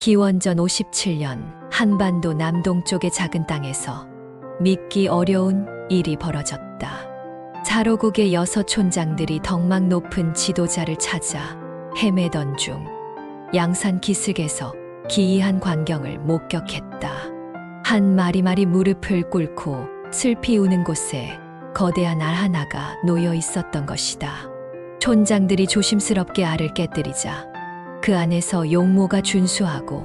기원전 57년 한반도 남동쪽의 작은 땅에서 믿기 어려운 일이 벌어졌다. 자로국의 6 촌장들이 덕망 높은 지도자를 찾아 헤매던 중 양산 기슭에서 기이한 광경을 목격했다. 한 마리마리 무릎을 꿇고 슬피 우는 곳에 거대한 알 하나가 놓여 있었던 것이다. 촌장들이 조심스럽게 알을 깨뜨리자 그 안에서 용모가 준수하고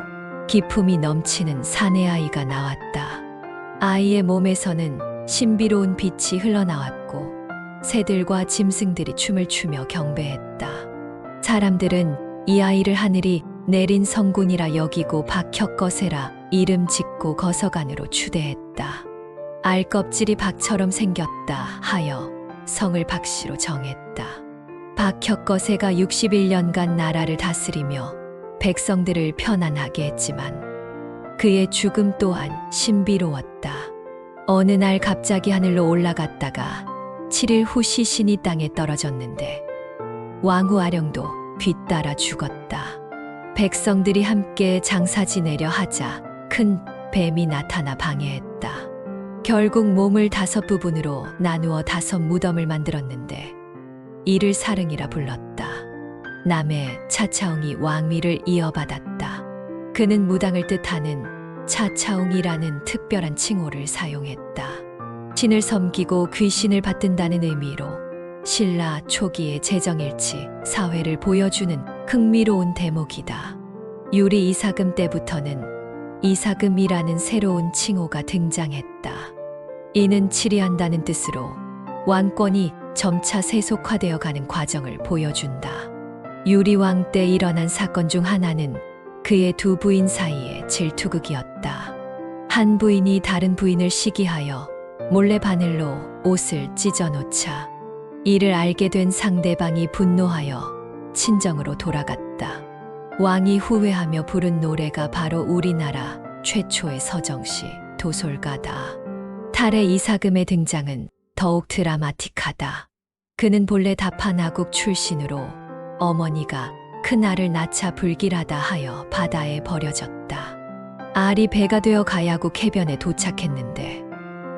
기품이 넘치는 사내 아이가 나왔다. 아이의 몸에서는 신비로운 빛이 흘러나왔고 새들과 짐승들이 춤을 추며 경배했다. 사람들은 이 아이를 하늘이 내린 성군이라 여기고 박혁거세라 이름 짓고 거서관으로 추대했다. 알 껍질이 박처럼 생겼다 하여 성을 박씨로 정했다. 박혁거세가 61년간 나라를 다스리며 백성들을 편안하게 했지만 그의 죽음 또한 신비로웠다. 어느 날 갑자기 하늘로 올라갔다가 7일 후 시신이 땅에 떨어졌는데 왕후 아령도 뒤따라 죽었다. 백성들이 함께 장사 지내려 하자 큰 뱀이 나타나 방해했다. 결국 몸을 5부분으로 나누어 5 무덤을 만들었는데 이를 사릉이라 불렀다. 남의 차차웅이 왕위를 이어받았다. 그는 무당을 뜻하는 차차웅이라는 특별한 칭호를 사용했다. 신을 섬기고 귀신을 받든다는 의미로 신라 초기의 재정일치 사회를 보여주는 흥미로운 대목이다. 유리 이사금 때부터는 이사금이라는 새로운 칭호가 등장했다. 이는 치리한다는 뜻으로 왕권이 점차 세속화되어 가는 과정을 보여준다. 유리왕 때 일어난 사건 중 하나는 그의 2 부인 사이의 질투극이었다. 한 부인이 다른 부인을 시기하여 몰래 바늘로 옷을 찢어놓자 이를 알게 된 상대방이 분노하여 친정으로 돌아갔다. 왕이 후회하며 부른 노래가 바로 우리나라 최초의 서정시 도솔가다. 탈의 이사금의 등장은 더욱 드라마틱하다. 그는 본래 다판아국 출신으로 어머니가 큰 알을 낳자 불길하다 하여 바다에 버려졌다. 알이 배가 되어 가야국 해변에 도착했는데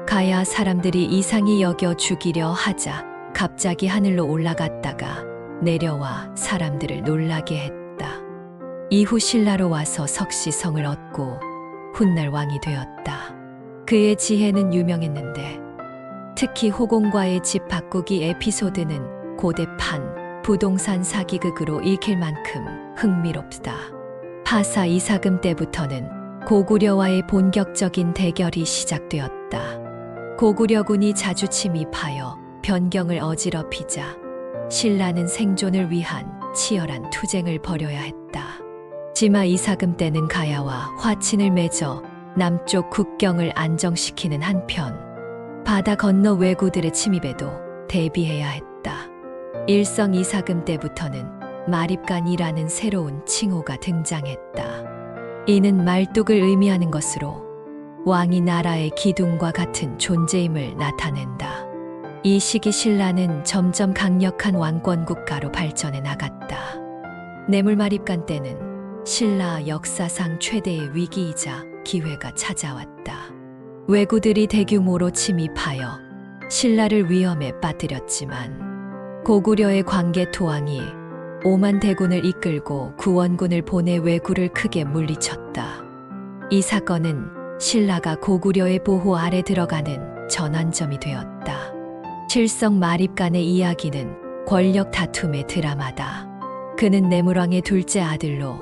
가야 사람들이 이상히 여겨 죽이려 하자 갑자기 하늘로 올라갔다가 내려와 사람들을 놀라게 했다. 이후 신라로 와서 석시성을 얻고 훗날 왕이 되었다. 그의 지혜는 유명했는데 특히 호공과의 집 바꾸기 에피소드는 고대판 부동산 사기극으로 읽힐 만큼 흥미롭다. 파사 이사금 때부터는 고구려와의 본격적인 대결이 시작되었다. 고구려군이 자주 침입하여 변경을 어지럽히자 신라는 생존을 위한 치열한 투쟁을 벌여야 했다. 지마 이사금 때는 가야와 화친을 맺어 남쪽 국경을 안정시키는 한편 바다 건너 왜구들의 침입에도 대비해야 했다. 일성 이사금 때부터는 마립간이라는 새로운 칭호가 등장했다. 이는 말뚝을 의미하는 것으로 왕이 나라의 기둥과 같은 존재임을 나타낸다. 이 시기 신라는 점점 강력한 왕권 국가로 발전해 나갔다. 뇌물마립간 때는 신라 역사상 최대의 위기이자 기회가 찾아왔다. 왜구들이 대규모로 침입하여 신라를 위험에 빠뜨렸지만 고구려의 광개토왕이 5만 대군을 이끌고 구원군을 보내 왜구를 크게 물리쳤다. 이 사건은 신라가 고구려의 보호 아래 들어가는 전환점이 되었다. 칠성 마립간의 이야기는 권력 다툼의 드라마다. 그는 내물왕의 둘째 아들로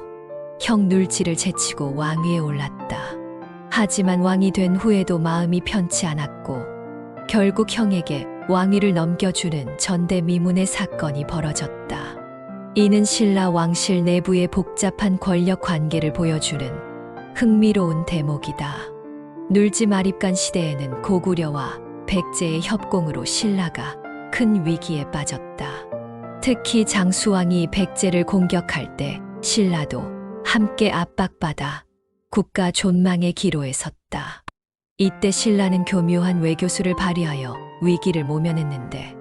형 눌지를 제치고 왕위에 올랐다. 하지만 왕이 된 후에도 마음이 편치 않았고 결국 형에게 왕위를 넘겨주는 전대미문의 사건이 벌어졌다. 이는 신라 왕실 내부의 복잡한 권력 관계를 보여주는 흥미로운 대목이다. 눌지 마립간 시대에는 고구려와 백제의 협공으로 신라가 큰 위기에 빠졌다. 특히 장수왕이 백제를 공격할 때 신라도 함께 압박받아 국가 존망의 기로에 섰다. 이때 신라는 교묘한 외교술을 발휘하여 위기를 모면했는데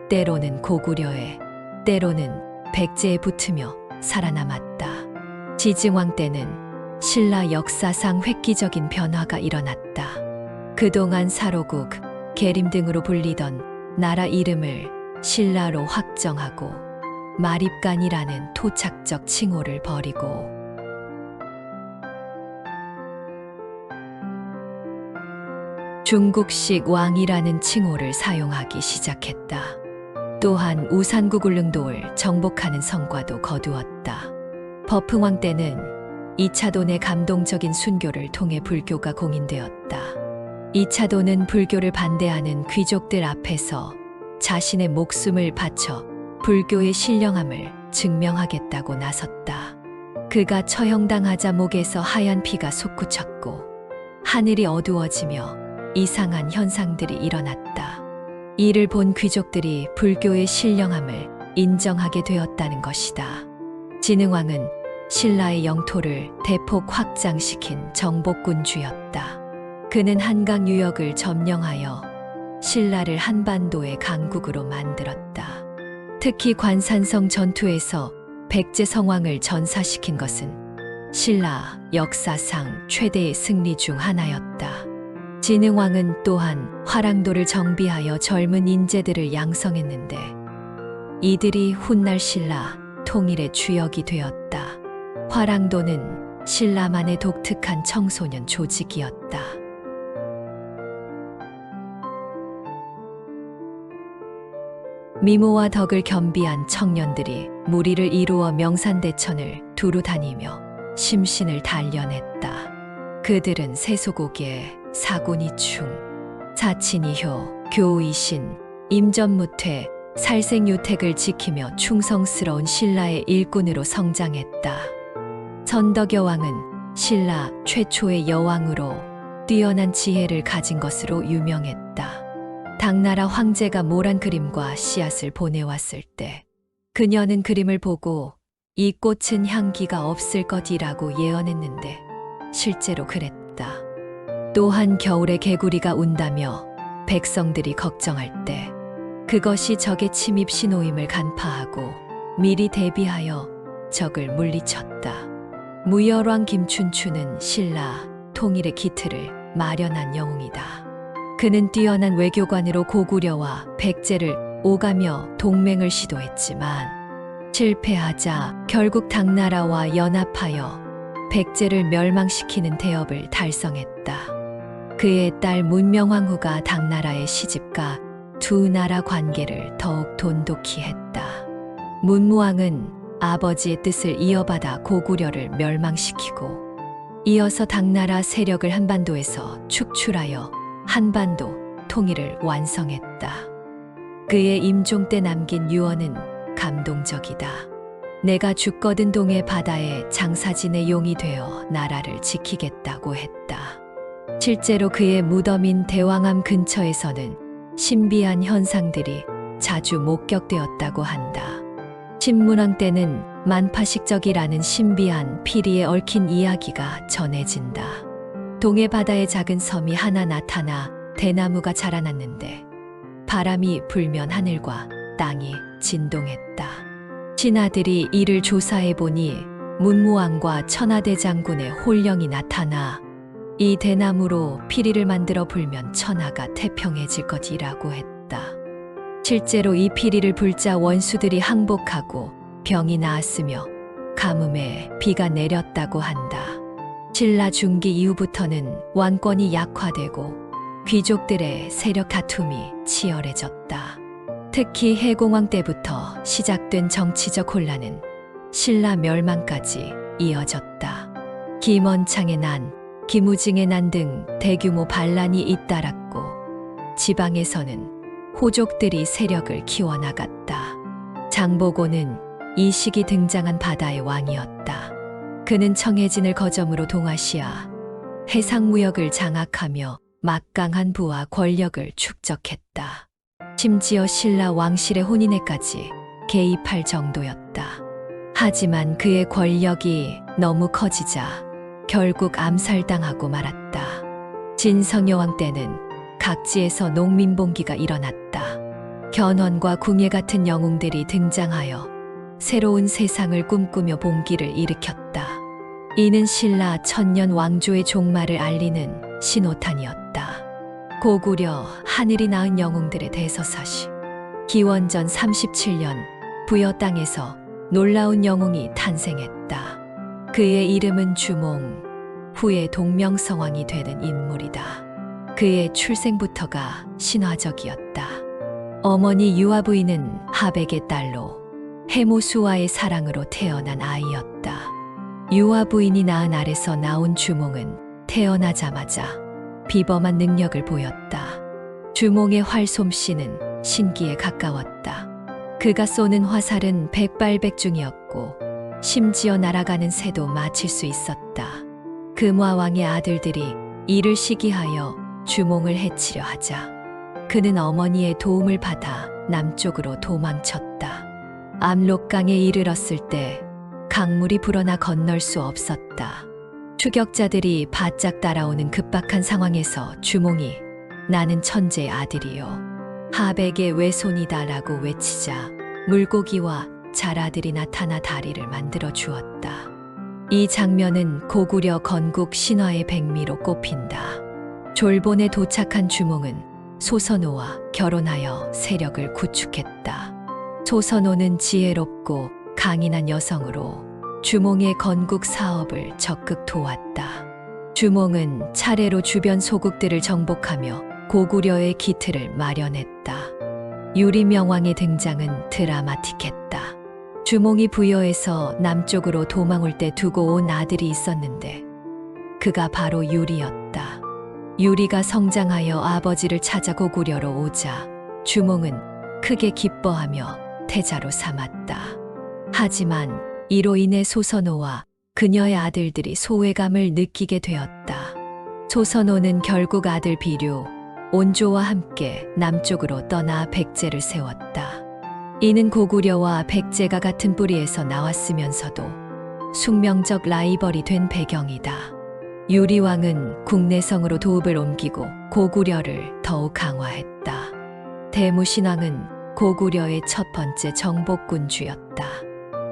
때로는 고구려에 때로는 백제에 붙으며 살아남았다. 지증왕 때는 신라 역사상 획기적인 변화가 일어났다. 그동안 사로국, 계림 등으로 불리던 나라 이름을 신라로 확정하고 마립간이라는 토착적 칭호를 버리고 중국식 왕이라는 칭호를 사용하기 시작했다. 또한 우산국 울릉도를 정복하는 성과도 거두었다. 버풍왕 때는 이차돈의 감동적인 순교를 통해 불교가 공인되었다. 이차돈은 불교를 반대하는 귀족들 앞에서 자신의 목숨을 바쳐 불교의 신령함을 증명하겠다고 나섰다. 그가 처형당하자 목에서 하얀 피가 솟구쳤고 하늘이 어두워지며 이상한 현상들이 일어났다. 이를 본 귀족들이 불교의 신령함을 인정하게 되었다는 것이다. 진흥왕은 신라의 영토를 대폭 확장시킨 정복군주였다. 그는 한강 유역을 점령하여 신라를 한반도의 강국으로 만들었다. 특히 관산성 전투에서 백제 성왕을 전사시킨 것은 신라 역사상 최대의 승리 중 하나였다. 진흥왕은 또한 화랑도를 정비하여 젊은 인재들을 양성했는데 이들이 훗날 신라 통일의 주역이 되었다. 화랑도는 신라만의 독특한 청소년 조직이었다. 미모와 덕을 겸비한 청년들이 무리를 이루어 명산대천을 두루 다니며 심신을 단련했다. 그들은 세소고개, 사군이충, 사친이효, 교의신, 임전무퇴, 살생유택을 지키며 충성스러운 신라의 일꾼으로 성장했다. 선덕여왕은 신라 최초의 여왕으로 뛰어난 지혜를 가진 것으로 유명했다. 당나라 황제가 모란 그림과 씨앗을 보내왔을 때 그녀는 그림을 보고 이 꽃은 향기가 없을 것이라고 예언했는데 실제로 그랬다. 또한 겨울에 개구리가 운다며 백성들이 걱정할 때 그것이 적의 침입 신호임을 간파하고 미리 대비하여 적을 물리쳤다. 무열왕 김춘추는 신라 통일의 기틀을 마련한 영웅이다. 그는 뛰어난 외교관으로 고구려와 백제를 오가며 동맹을 시도했지만 실패하자 결국 당나라와 연합하여 백제를 멸망시키는 대업을 달성했다. 그의 딸 문명왕후가 당나라에 시집가 두 나라 관계를 더욱 돈독히 했다. 문무왕은 아버지의 뜻을 이어받아 고구려를 멸망시키고 이어서 당나라 세력을 한반도에서 축출하여 한반도 통일을 완성했다. 그의 임종 때 남긴 유언은 감동적이다. 내가 죽거든 동해 바다에 장사진의 용이 되어 나라를 지키겠다고 했다. 실제로 그의 무덤인 대왕암 근처에서는 신비한 현상들이 자주 목격되었다고 한다. 신문왕 때는 만파식적이라는 신비한 피리에 얽힌 이야기가 전해진다. 동해 바다에 작은 섬이 하나 나타나 대나무가 자라났는데 바람이 불면 하늘과 땅이 진동했다. 신하들이 이를 조사해 보니 문무왕과 천하대 장군의 홀령이 나타나 이 대나무로 피리를 만들어 불면 천하가 태평해질 것이라고 했다. 실제로 이 피리를 불자 원수들이 항복하고 병이 나았으며 가뭄에 비가 내렸다고 한다. 신라 중기 이후부터는 왕권이 약화되고 귀족들의 세력 다툼이 치열해졌다. 특히 해공왕 때부터 시작된 정치적 혼란은 신라 멸망까지 이어졌다. 김원창의 난, 김우징의 난 등 대규모 반란이 잇따랐고 지방에서는 호족들이 세력을 키워나갔다. 장보고는 이 시기 등장한 바다의 왕이었다. 그는 청해진을 거점으로 동아시아, 해상무역을 장악하며 막강한 부와 권력을 축적했다. 심지어 신라 왕실의 혼인에까지 개입할 정도였다. 하지만 그의 권력이 너무 커지자 결국 암살당하고 말았다. 진성여왕 때는 각지에서 농민봉기가 일어났다. 견훤과 궁예 같은 영웅들이 등장하여 새로운 세상을 꿈꾸며 봉기를 일으켰다. 이는 신라 천년 왕조의 종말을 알리는 신호탄이었다. 고구려 하늘이 낳은 영웅들의 대서사시. 기원전 37년 부여 땅에서 놀라운 영웅이 탄생했다. 그의 이름은 주몽, 후에 동명성왕이 되는 인물이다. 그의 출생부터가 신화적이었다. 어머니 유아 부인은 하백의 딸로 해모수와의 사랑으로 태어난 아이였다. 유아 부인이 낳은 알에서 나온 주몽은 태어나자마자 비범한 능력을 보였다. 주몽의 활솜씨는 신기에 가까웠다. 그가 쏘는 화살은 백발백중이었고 심지어 날아가는 새도 맞힐 수 있었다. 금화왕의 아들들이 이를 시기하여 주몽을 해치려 하자 그는 어머니의 도움을 받아 남쪽으로 도망쳤다. 압록강에 이르렀을 때 강물이 불어나 건널 수 없었다. 추격자들이 바짝 따라오는 급박한 상황에서 주몽이 나는 천재의 아들이요 하백의 외손이다라고 외치자 물고기와 자라들이 나타나 다리를 만들어 주었다. 이 장면은 고구려 건국 신화의 백미로 꼽힌다. 졸본에 도착한 주몽은 소선호와 결혼하여 세력을 구축했다. 소선호는 지혜롭고 강인한 여성으로 주몽의 건국 사업을 적극 도왔다. 주몽은 차례로 주변 소국들을 정복하며 고구려의 기틀을 마련했다. 유리명왕의 등장은 드라마틱했다. 주몽이 부여에서 남쪽으로 도망올 때 두고 온 아들이 있었는데 그가 바로 유리였다. 유리가 성장하여 아버지를 찾아 고구려로 오자 주몽은 크게 기뻐하며 태자로 삼았다. 하지만 이로 인해 소선호와 그녀의 아들들이 소외감을 느끼게 되었다. 소선호는 결국 아들 비류, 온조와 함께 남쪽으로 떠나 백제를 세웠다. 이는 고구려와 백제가 같은 뿌리에서 나왔으면서도 숙명적 라이벌이 된 배경이다. 유리왕은 국내성으로 도읍을 옮기고 고구려를 더욱 강화했다. 대무신왕은 고구려의 첫 번째 정복군주였다.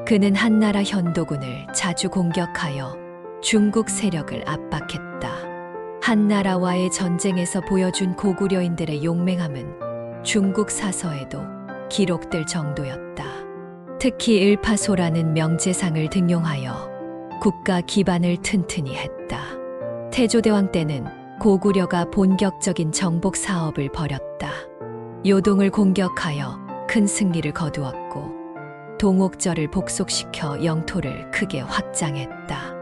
그는 한나라 현도군을 자주 공격하여 중국 세력을 압박했다. 한나라와의 전쟁에서 보여준 고구려인들의 용맹함은 중국 사서에도 기록될 정도였다. 특히 일파소라는 명제상을 등용하여 국가 기반을 튼튼히 했다. 태조대왕 때는 고구려가 본격적인 정복 사업을 벌였다. 요동을 공격하여 큰 승리를 거두었고 동옥절을 복속시켜 영토를 크게 확장했다.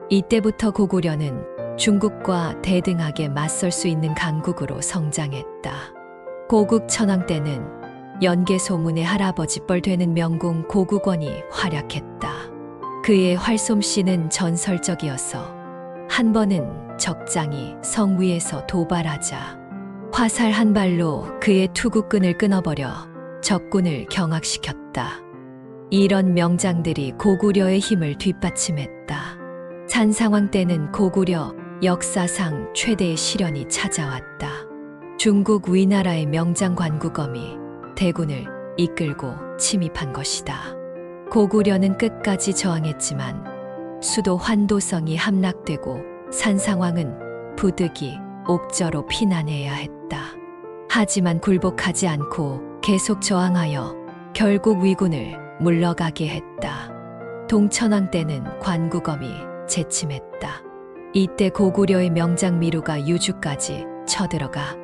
이때부터 고구려는 중국과 대등하게 맞설 수 있는 강국으로 성장했다. 고국 천왕 때는 연개소문의 할아버지 뻘 되는 명궁 고국원이 활약했다. 그의 활솜씨는 전설적이어서 한 번은 적장이 성 위에서 도발하자 화살 한 발로 그의 투구끈을 끊어버려 적군을 경악시켰다. 이런 명장들이 고구려의 힘을 뒷받침했다. 산상황 때는 고구려 역사상 최대의 시련이 찾아왔다. 중국 위나라의 명장 관구검이 대군을 이끌고 침입한 것이다. 고구려는 끝까지 저항했지만 수도 환도성이 함락되고 산상황은 부득이 옥저로 피난해야 했다. 하지만 굴복하지 않고 계속 저항하여 결국 위군을 물러가게 했다. 동천왕 때는 관구검이 재침했다. 이때 고구려의 명장 미루가 유주까지 쳐들어가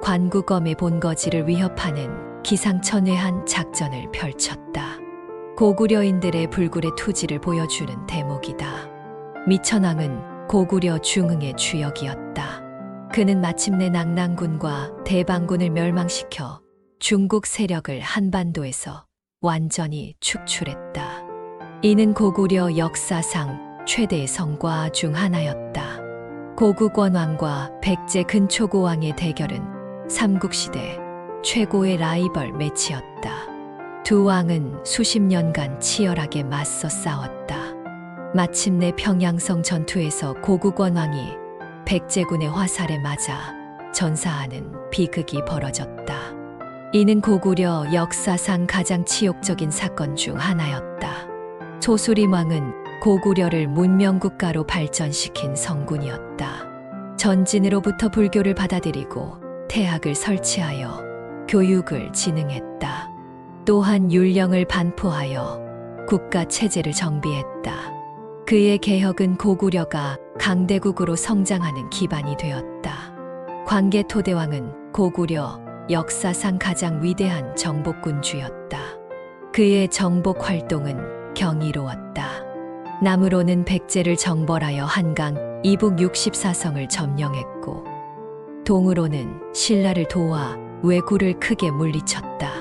관구검의 본거지를 위협하는 기상천외한 작전을 펼쳤다. 고구려인들의 불굴의 투지를 보여주는 대목이다. 미천왕은 고구려 중흥의 주역이었다. 그는 마침내 낙랑군과 대방군을 멸망시켜 중국 세력을 한반도에서 완전히 축출했다. 이는 고구려 역사상 최대의 성과 중 하나였다. 고국원왕과 백제 근초고왕의 대결은 삼국시대 최고의 라이벌 매치였다. 두 왕은 수십 년간 치열하게 맞서 싸웠다. 마침내 평양성 전투에서 고국원왕이 백제군의 화살에 맞아 전사하는 비극이 벌어졌다. 이는 고구려 역사상 가장 치욕적인 사건 중 하나였다. 소수림왕은 고구려를 문명국가로 발전시킨 성군이었다. 전진으로부터 불교를 받아들이고 태학을 설치하여 교육을 진흥했다. 또한 율령을 반포하여 국가 체제를 정비했다. 그의 개혁은 고구려가 강대국으로 성장하는 기반이 되었다. 광개토대왕은 고구려 역사상 가장 위대한 정복군주였다. 그의 정복 활동은 경이로웠다. 남으로는 백제를 정벌하여 한강 이북 64성을 점령했고, 동으로는 신라를 도와 왜구를 크게 물리쳤다.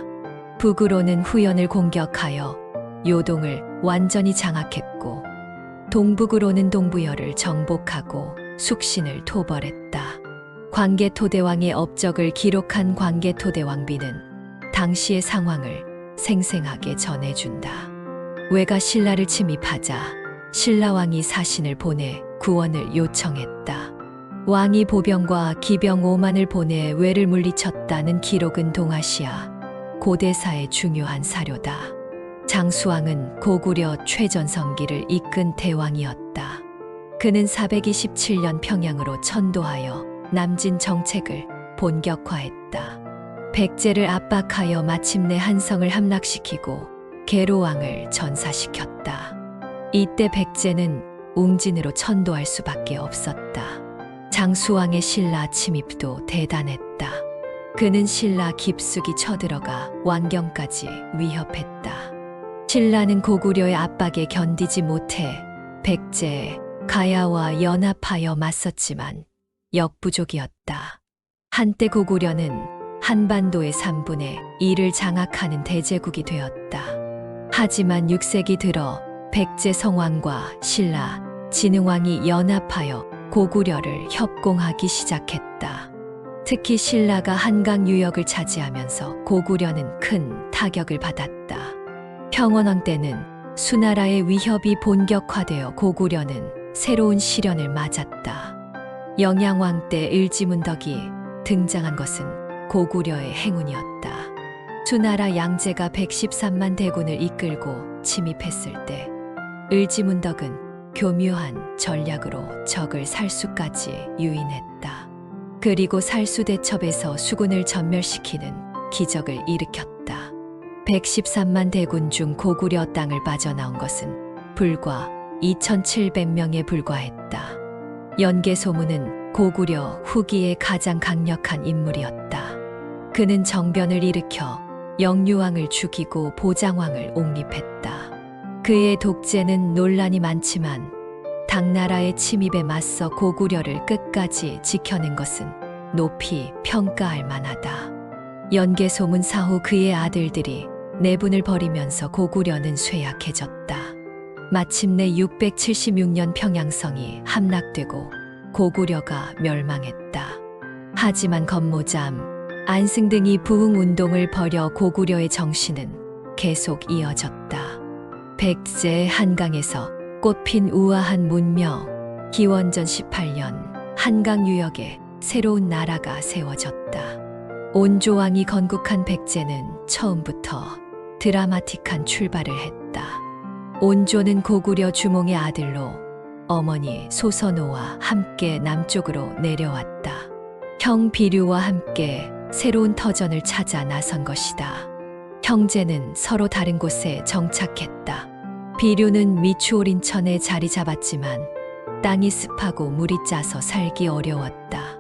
북으로는 후연을 공격하여 요동을 완전히 장악했고, 동북으로는 동부여를 정복하고 숙신을 토벌했다. 광개토대왕의 업적을 기록한 광개토대왕비는 당시의 상황을 생생하게 전해준다. 왜가 신라를 침입하자 신라왕이 사신을 보내 구원을 요청했다. 왕이 보병과 기병 5만을 보내 왜를 물리쳤다는 기록은 동아시아 고대사의 중요한 사료다. 장수왕은 고구려 최전성기를 이끈 대왕이었다. 그는 427년 평양으로 천도하여 남진 정책을 본격화했다. 백제를 압박하여 마침내 한성을 함락시키고 계로왕을 전사시켰다. 이때 백제는 웅진으로 천도할 수밖에 없었다. 장수왕의 신라 침입도 대단했다. 그는 신라 깊숙이 쳐들어가 왕경까지 위협했다. 신라는 고구려의 압박에 견디지 못해 백제, 가야와 연합하여 맞섰지만 역부족이었다. 한때 고구려는 한반도의 3분의 1을 장악하는 대제국이 되었다. 하지만 6세기 들어 백제 성왕과 신라, 진흥왕이 연합하여 고구려를 협공하기 시작했다. 특히 신라가 한강 유역을 차지하면서 고구려는 큰 타격을 받았다. 평원왕 때는 수나라의 위협이 본격화되어 고구려는 새로운 시련을 맞았다. 영양왕 때 을지문덕이 등장한 것은 고구려의 행운이었다. 수나라 양제가 113만 대군을 이끌고 침입했을 때 을지문덕은 교묘한 전략으로 적을 살수까지 유인했다. 그리고 살수대첩에서 수군을 전멸시키는 기적을 일으켰다. 113만 대군 중 고구려 땅을 빠져나온 것은 불과 2,700명에 불과했다. 연개소문은 고구려 후기의 가장 강력한 인물이었다. 그는 정변을 일으켜 영유왕을 죽이고 보장왕을 옹립했다. 그의 독재는 논란이 많지만 당나라의 침입에 맞서 고구려를 끝까지 지켜낸 것은 높이 평가할 만하다. 연개소문 사후 그의 아들들이 내분을 벌이면서 고구려는 쇠약해졌다. 마침내 676년 평양성이 함락되고 고구려가 멸망했다. 하지만 건모잠, 안승 등이 부흥운동을 벌여 고구려의 정신은 계속 이어졌다. 백제 한강에서 꽃핀 우아한 문명, 기원전 18년 한강 유역에 새로운 나라가 세워졌다. 온조왕이 건국한 백제는 처음부터 드라마틱한 출발을 했다. 온조는 고구려 주몽의 아들로 어머니 소선호와 함께 남쪽으로 내려왔다. 형 비류와 함께 새로운 터전을 찾아 나선 것이다. 형제는 서로 다른 곳에 정착했다. 비류는 미추홀인천에 자리 잡았지만 땅이 습하고 물이 짜서 살기 어려웠다.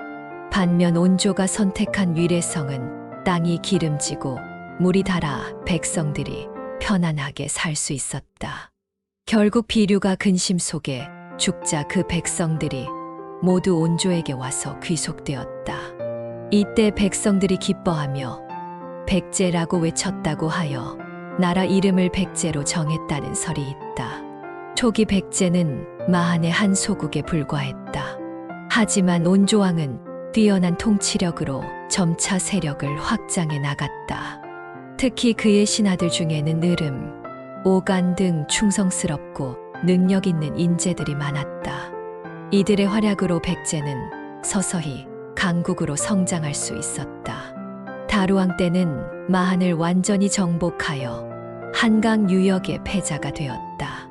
반면 온조가 선택한 위례성은 땅이 기름지고 물이 달아 백성들이 편안하게 살 수 있었다. 결국 비류가 근심 속에 죽자 그 백성들이 모두 온조에게 와서 귀속되었다. 이때 백성들이 기뻐하며 백제라고 외쳤다고 하여 나라 이름을 백제로 정했다는 설이 있다. 초기 백제는 마한의 한 소국에 불과했다. 하지만 온조왕은 뛰어난 통치력으로 점차 세력을 확장해 나갔다. 특히 그의 신하들 중에는 느름, 오간 등 충성스럽고 능력 있는 인재들이 많았다. 이들의 활약으로 백제는 서서히 강국으로 성장할 수 있었다. 다루왕 때는 마한을 완전히 정복하여 한강 유역의 패자가 되었다.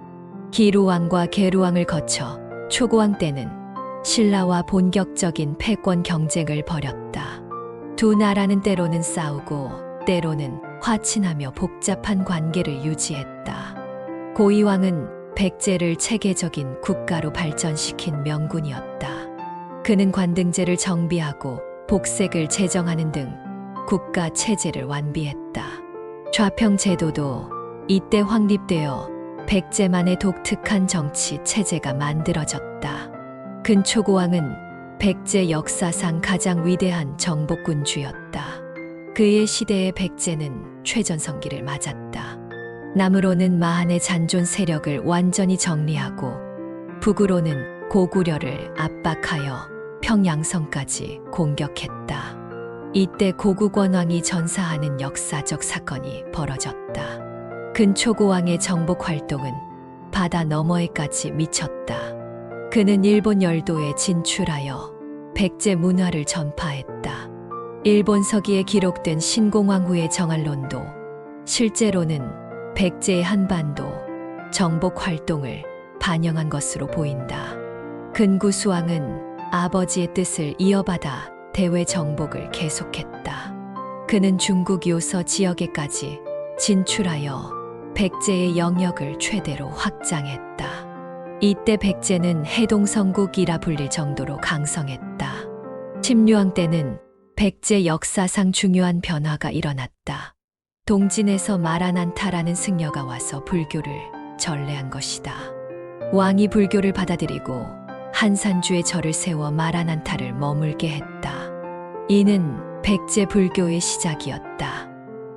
기루왕과 계루왕을 거쳐 초고왕 때는 신라와 본격적인 패권 경쟁을 벌였다. 두 나라는 때로는 싸우고 때로는 화친하며 복잡한 관계를 유지했다. 고이왕은 백제를 체계적인 국가로 발전시킨 명군이었다. 그는 관등제를 정비하고 복색을 제정하는 등 국가 체제를 완비했다. 좌평 제도도 이때 확립되어 백제만의 독특한 정치 체제가 만들어졌다. 근초고왕은 백제 역사상 가장 위대한 정복군주였다. 그의 시대에 백제는 최전성기를 맞았다. 남으로는 마한의 잔존 세력을 완전히 정리하고 북으로는 고구려를 압박하여 평양성까지 공격했다. 이때 고국원왕이 전사하는 역사적 사건이 벌어졌다. 근초고왕의 정복 활동은 바다 너머에까지 미쳤다. 그는 일본 열도에 진출하여 백제 문화를 전파했다. 일본 서기에 기록된 신공황후의 정알론도 실제로는 백제의 한반도 정복 활동을 반영한 것으로 보인다. 근구수왕은 아버지의 뜻을 이어받아 대외 정복을 계속했다. 그는 중국 요서 지역에까지 진출하여 백제의 영역을 최대로 확장했다. 이때 백제는 해동성국이라 불릴 정도로 강성했다. 침류왕 때는 백제 역사상 중요한 변화가 일어났다. 동진에서 마라난타라는 승려가 와서 불교를 전래한 것이다. 왕이 불교를 받아들이고 한산주에 절을 세워 마라난타를 머물게 했다. 이는 백제 불교의 시작이었다.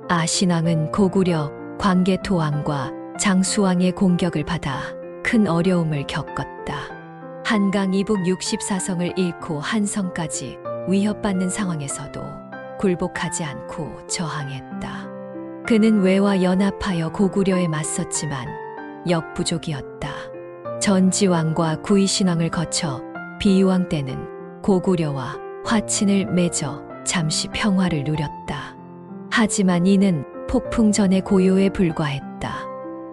아신왕은 고구려 광개토왕과 장수왕의 공격을 받아 큰 어려움을 겪었다. 한강 이북 64성을 잃고 한성까지 위협받는 상황에서도 굴복하지 않고 저항했다. 그는 외와 연합하여 고구려에 맞섰지만 역부족이었다. 전지왕과 구이신왕을 거쳐 비유왕 때는 고구려와 화친을 맺어 잠시 평화를 누렸다. 하지만 이는 폭풍전의 고요에 불과했다.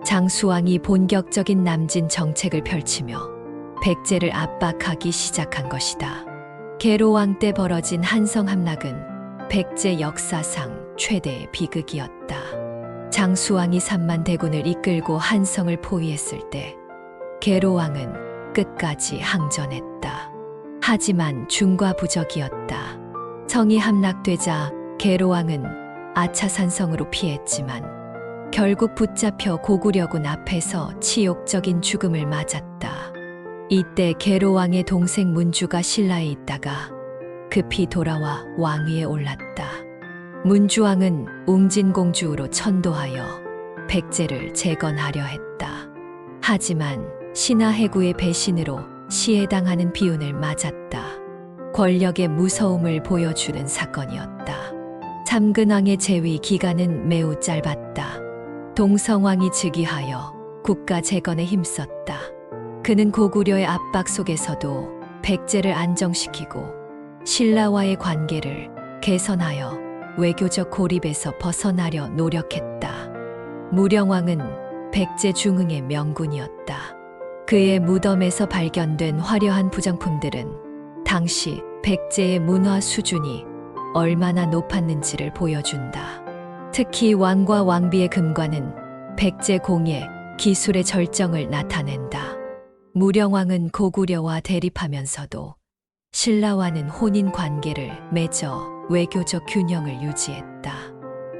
장수왕이 본격적인 남진 정책을 펼치며 백제를 압박하기 시작한 것이다. 계로왕 때 벌어진 한성 함락은 백제 역사상 최대의 비극이었다. 장수왕이 3만 대군을 이끌고 한성을 포위했을 때 계로왕은 끝까지 항전했다. 하지만 중과부적이었다. 성이 함락되자 계로왕은 아차산성으로 피했지만 결국 붙잡혀 고구려군 앞에서 치욕적인 죽음을 맞았다. 이때 계로왕의 동생 문주가 신라에 있다가 급히 돌아와 왕위에 올랐다. 문주왕은 웅진공주로 천도하여 백제를 재건하려 했다. 하지만 신하해구의 배신으로 시해당하는 비운을 맞았다. 권력의 무서움을 보여주는 사건이었다. 삼근왕의 재위 기간은 매우 짧았다. 동성왕이 즉위하여 국가 재건에 힘썼다. 그는 고구려의 압박 속에서도 백제를 안정시키고 신라와의 관계를 개선하여 외교적 고립에서 벗어나려 노력했다. 무령왕은 백제 중흥의 명군이었다. 그의 무덤에서 발견된 화려한 부정품들은 당시 백제의 문화 수준이 얼마나 높았는지를 보여준다. 특히 왕과 왕비의 금관은 백제 공예, 기술의 절정을 나타낸다. 무령왕은 고구려와 대립하면서도 신라와는 혼인 관계를 맺어 외교적 균형을 유지했다.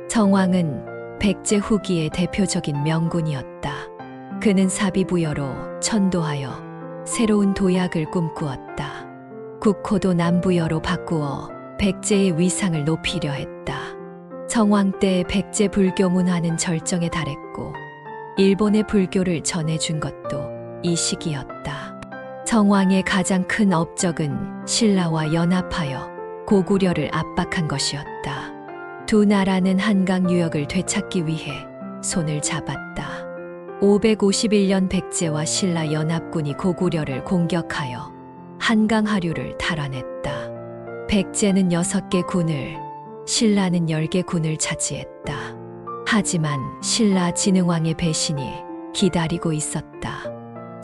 정왕은 백제 후기의 대표적인 명군이었다. 그는 사비부여로 천도하여 새로운 도약을 꿈꾸었다. 국호도 남부여로 바꾸어 백제의 위상을 높이려 했다. 정왕 때 백제 불교 문화는 절정에 달했고 일본의 불교를 전해준 것도 이 시기였다. 정왕의 가장 큰 업적은 신라와 연합하여 고구려를 압박한 것이었다. 두 나라는 한강 유역을 되찾기 위해 손을 잡았다. 551년 백제와 신라 연합군이 고구려를 공격하여 한강 하류를 탈환했다. 백제는 6개 군을, 신라는 10개 군을 차지했다. 하지만 신라 진흥왕의 배신이 기다리고 있었다.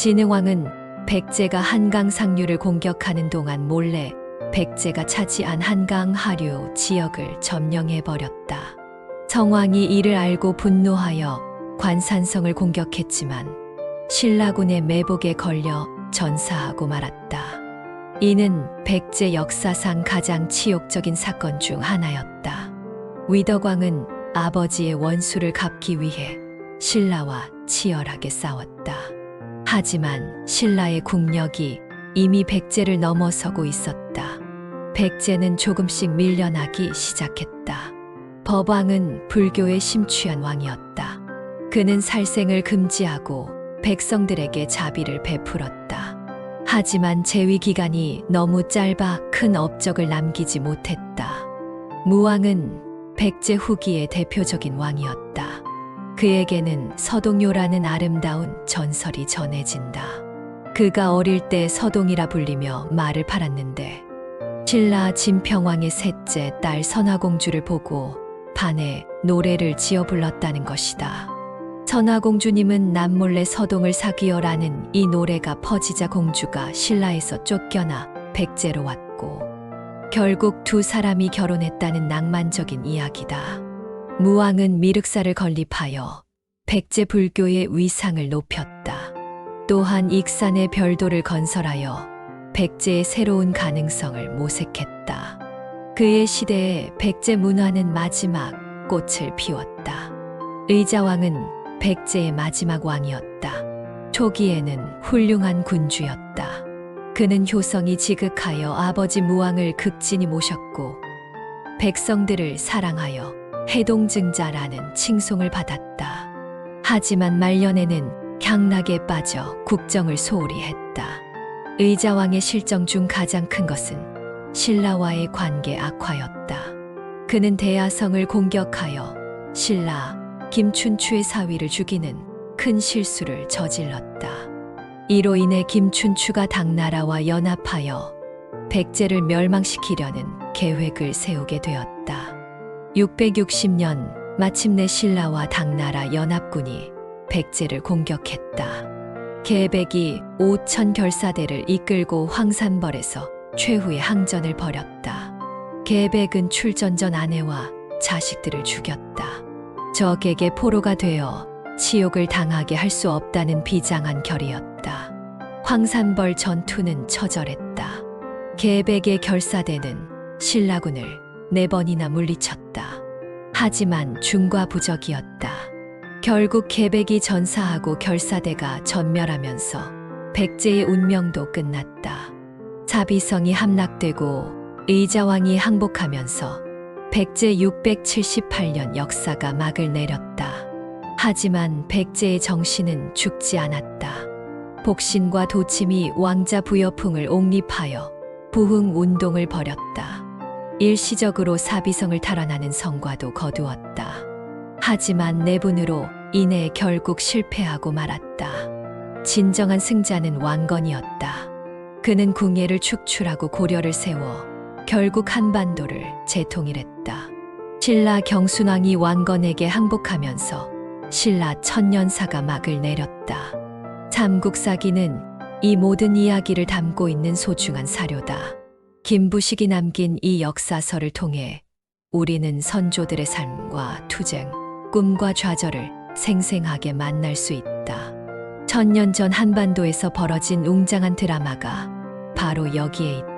진흥왕은 백제가 한강 상류를 공격하는 동안 몰래 백제가 차지한 한강 하류 지역을 점령해버렸다. 성왕이 이를 알고 분노하여 관산성을 공격했지만 신라군의 매복에 걸려 전사하고 말았다. 이는 백제 역사상 가장 치욕적인 사건 중 하나였다. 위덕왕은 아버지의 원수를 갚기 위해 신라와 치열하게 싸웠다. 하지만 신라의 국력이 이미 백제를 넘어서고 있었다. 백제는 조금씩 밀려나기 시작했다. 법왕은 불교에 심취한 왕이었다. 그는 살생을 금지하고 백성들에게 자비를 베풀었다. 하지만 재위 기간이 너무 짧아 큰 업적을 남기지 못했다. 무왕은 백제 후기의 대표적인 왕이었다. 그에게는 서동요라는 아름다운 전설이 전해진다. 그가 어릴 때 서동이라 불리며 말을 팔았는데 신라 진평왕의 셋째 딸 선화공주를 보고 반해 노래를 지어 불렀다는 것이다. 선화공주님은 남몰래 서동을 사귀어라는 이 노래가 퍼지자 공주가 신라에서 쫓겨나 백제로 왔고 결국 두 사람이 결혼했다는 낭만적인 이야기다. 무왕은 미륵사를 건립하여 백제 불교의 위상을 높였다. 또한 익산의 별도를 건설하여 백제의 새로운 가능성을 모색했다. 그의 시대에 백제 문화는 마지막 꽃을 피웠다. 의자왕은 백제의 마지막 왕이었다. 초기에는 훌륭한 군주였다. 그는 효성이 지극하여 아버지 무왕을 극진히 모셨고 백성들을 사랑하여 해동증자라는 칭송을 받았다. 하지만 말년에는 향락에 빠져 국정을 소홀히 했다. 의자왕의 실정 중 가장 큰 것은 신라와의 관계 악화였다. 그는 대야성을 공격하여 신라 김춘추의 사위를 죽이는 큰 실수를 저질렀다. 이로 인해 김춘추가 당나라와 연합하여 백제를 멸망시키려는 계획을 세우게 되었다. 660년 마침내 신라와 당나라 연합군이 백제를 공격했다. 계백이 5천 결사대를 이끌고 황산벌에서 최후의 항전을 벌였다. 계백은 출전 전 아내와 자식들을 죽였다. 적에게 포로가 되어 치욕을 당하게 할 수 없다는 비장한 결의였다. 황산벌 전투는 처절했다. 계백의 결사대는 신라군을 4번이나 물리쳤다. 하지만 중과부적이었다. 결국 계백이 전사하고 결사대가 전멸하면서 백제의 운명도 끝났다. 사비성이 함락되고 의자왕이 항복하면서 백제 678년 역사가 막을 내렸다. 하지만 백제의 정신은 죽지 않았다. 복신과 도침이 왕자 부여풍을 옹립하여 부흥 운동을 벌였다. 일시적으로 사비성을 탈환하는 성과도 거두었다. 하지만 내분으로 인해 결국 실패하고 말았다. 진정한 승자는 왕건이었다. 그는 궁예를 축출하고 고려를 세워 결국 한반도를 재통일했다. 신라 경순왕이 왕건에게 항복하면서 신라 천년사가 막을 내렸다. 삼국사기는 이 모든 이야기를 담고 있는 소중한 사료다. 김부식이 남긴 이 역사서를 통해 우리는 선조들의 삶과 투쟁, 꿈과 좌절을 생생하게 만날 수 있다. 1000년 전 한반도에서 벌어진 웅장한 드라마가 바로 여기에 있다.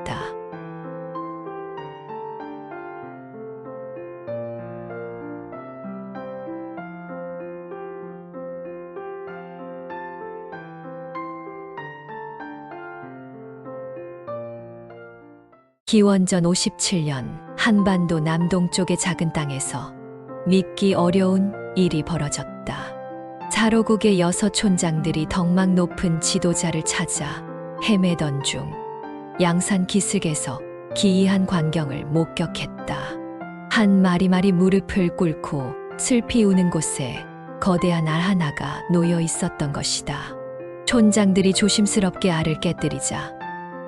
기원전 57년 한반도 남동쪽의 작은 땅에서 믿기 어려운 일이 벌어졌다. 사로국의 6 촌장들이 덕망 높은 지도자를 찾아 헤매던 중 양산 기슭에서 기이한 광경을 목격했다. 한 마리마리 무릎을 꿇고 슬피 우는 곳에 거대한 알 하나가 놓여 있었던 것이다. 촌장들이 조심스럽게 알을 깨뜨리자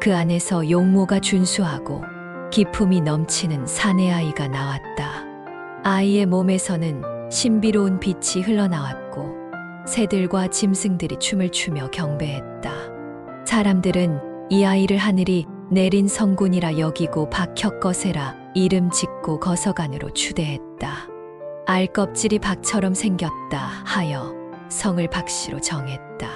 그 안에서 용모가 준수하고 기품이 넘치는 사내 아이가 나왔다. 아이의 몸에서는 신비로운 빛이 흘러나왔고 새들과 짐승들이 춤을 추며 경배했다. 사람들은 이 아이를 하늘이 내린 성군이라 여기고 박혁거세라 이름 짓고 거서관으로 추대했다. 알껍질이 박처럼 생겼다 하여 성을 박씨로 정했다.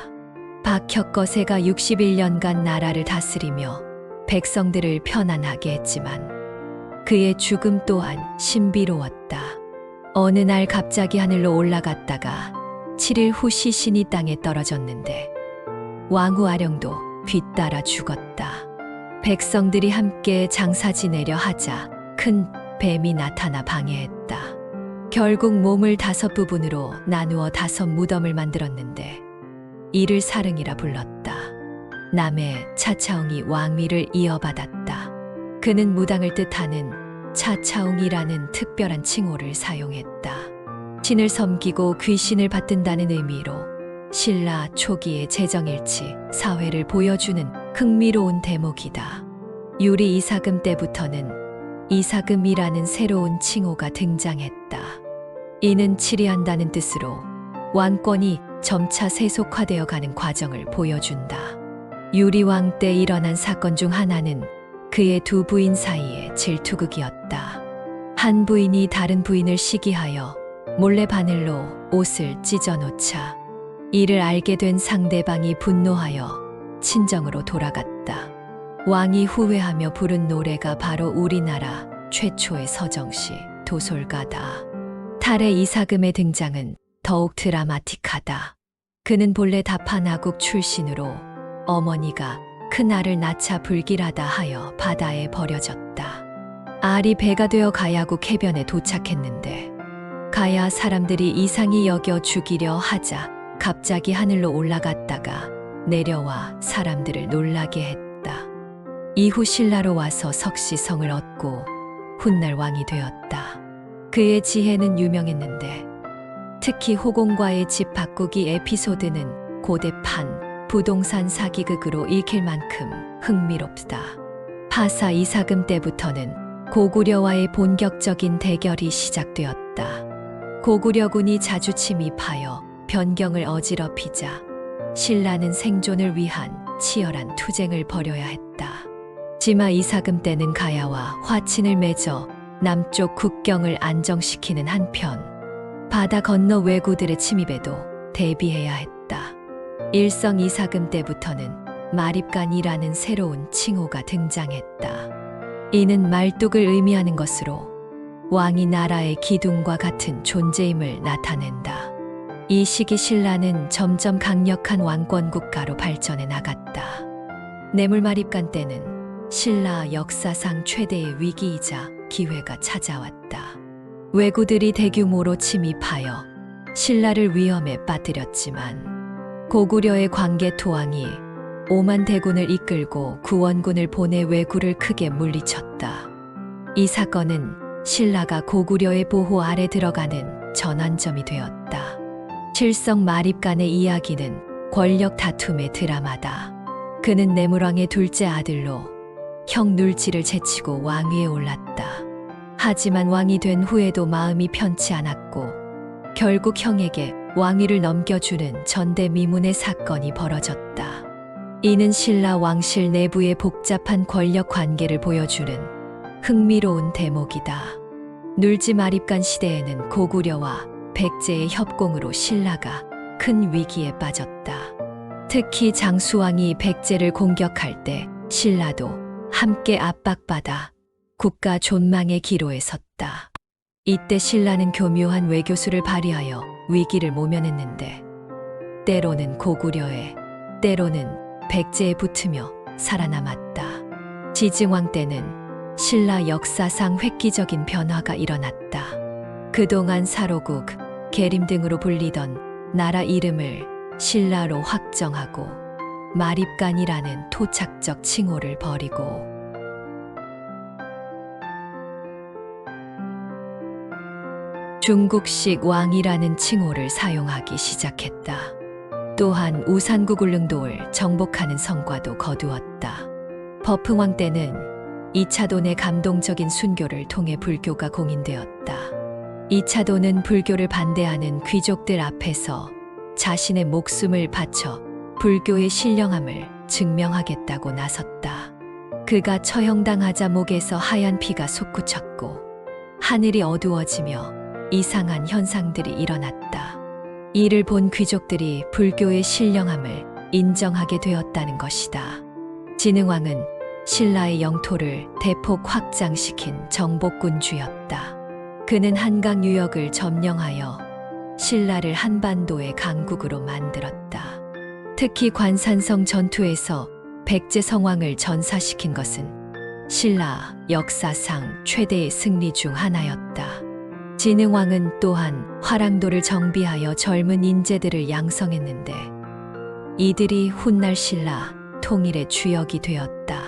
박혁거세가 61년간 나라를 다스리며 백성들을 편안하게 했지만 그의 죽음 또한 신비로웠다. 어느 날 갑자기 하늘로 올라갔다가 7일 후 시신이 땅에 떨어졌는데 왕후 아령도 뒤따라 죽었다. 백성들이 함께 장사 지내려 하자 큰 뱀이 나타나 방해했다. 결국 몸을 5부분으로 나누어 5 무덤을 만들었는데 이를 사릉이라 불렀다. 남해 차차웅이 왕위를 이어받았다. 그는 무당을 뜻하는 차차웅이라는 특별한 칭호를 사용했다. 신을 섬기고 귀신을 받든다는 의미로 신라 초기의 재정일치 사회를 보여주는 흥미로운 대목이다. 유리 이사금 때부터는 이사금이라는 새로운 칭호가 등장했다. 이는 치리한다는 뜻으로 왕권이 점차 세속화되어 가는 과정을 보여준다. 유리왕 때 일어난 사건 중 하나는 그의 2 부인 사이의 질투극이었다. 한 부인이 다른 부인을 시기하여 몰래 바늘로 옷을 찢어놓자 이를 알게 된 상대방이 분노하여 친정으로 돌아갔다. 왕이 후회하며 부른 노래가 바로 우리나라 최초의 서정시 도솔가다. 탈의 이사금의 등장은 더욱 드라마틱하다. 그는 본래 다판아국 출신으로 어머니가 큰 알을 낳자 불길하다 하여 바다에 버려졌다. 알이 배가 되어 가야국 해변에 도착했는데 가야 사람들이 이상히 여겨 죽이려 하자 갑자기 하늘로 올라갔다가 내려와 사람들을 놀라게 했다. 이후 신라로 와서 석시성을 얻고 훗날 왕이 되었다. 그의 지혜는 유명했는데 특히 호공과의 집 바꾸기 에피소드는 고대판 부동산 사기극으로 읽힐 만큼 흥미롭다. 파사 이사금 때부터는 고구려와의 본격적인 대결이 시작되었다. 고구려군이 자주 침입하여 변경을 어지럽히자 신라는 생존을 위한 치열한 투쟁을 벌여야 했다. 지마 이사금 때는 가야와 화친을 맺어 남쪽 국경을 안정시키는 한편 바다 건너 왜구들의 침입에도 대비해야 했다. 일성 이사금 때부터는 마립간이라는 새로운 칭호가 등장했다. 이는 말뚝을 의미하는 것으로 왕이 나라의 기둥과 같은 존재임을 나타낸다. 이 시기 신라는 점점 강력한 왕권 국가로 발전해 나갔다. 뇌물마립간 때는 신라 역사상 최대의 위기이자 기회가 찾아왔다. 왜구들이 대규모로 침입하여 신라를 위험에 빠뜨렸지만 고구려의 광개토왕이 5만 대군을 이끌고 구원군을 보내 왜구를 크게 물리쳤다. 이 사건은 신라가 고구려의 보호 아래 들어가는 전환점이 되었다. 칠성 마립간의 이야기는 권력 다툼의 드라마다. 그는 내물왕의 둘째 아들로 형 눌지를 제치고 왕위에 올랐다. 하지만 왕이 된 후에도 마음이 편치 않았고 결국 형에게 왕위를 넘겨주는 전대미문의 사건이 벌어졌다. 이는 신라 왕실 내부의 복잡한 권력 관계를 보여주는 흥미로운 대목이다. 눌지 마립간 시대에는 고구려와 백제의 협공으로 신라가 큰 위기에 빠졌다. 특히 장수왕이 백제를 공격할 때 신라도 함께 압박받아 국가 존망의 기로에 섰다. 이때 신라는 교묘한 외교수를 발휘하여 위기를 모면했는데 때로는 고구려에 때로는 백제에 붙으며 살아남았다. 지증왕 때는 신라 역사상 획기적인 변화가 일어났다. 그동안 사로국, 계림 등으로 불리던 나라 이름을 신라로 확정하고 마립간이라는 토착적 칭호를 버리고 중국식 왕이라는 칭호를 사용하기 시작했다. 또한 우산국 울릉도를 정복하는 성과도 거두었다. 버풍왕 때는 이차돈의 감동적인 순교를 통해 불교가 공인되었다. 이차돈은 불교를 반대하는 귀족들 앞에서 자신의 목숨을 바쳐 불교의 신령함을 증명하겠다고 나섰다. 그가 처형당하자 목에서 하얀 피가 솟구쳤고 하늘이 어두워지며 이상한 현상들이 일어났다. 이를 본 귀족들이 불교의 신령함을 인정하게 되었다는 것이다. 진흥왕은 신라의 영토를 대폭 확장시킨 정복군주였다. 그는 한강 유역을 점령하여 신라를 한반도의 강국으로 만들었다. 특히 관산성 전투에서 백제 성왕을 전사시킨 것은 신라 역사상 최대의 승리 중 하나였다. 진흥왕은 또한 화랑도를 정비하여 젊은 인재들을 양성했는데 이들이 훗날 신라 통일의 주역이 되었다.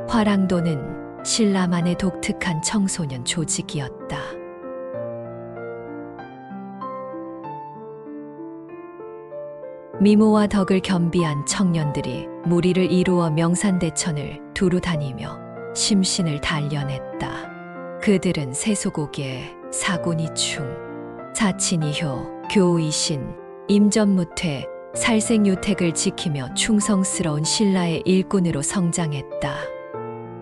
화랑도는 신라만의 독특한 청소년 조직이었다. 미모와 덕을 겸비한 청년들이 무리를 이루어 명산대천을 두루 다니며 심신을 단련했다. 그들은 세소고개, 사군이충, 사친이효, 교의신, 임전무퇴, 살생유택을 지키며 충성스러운 신라의 일꾼으로 성장했다.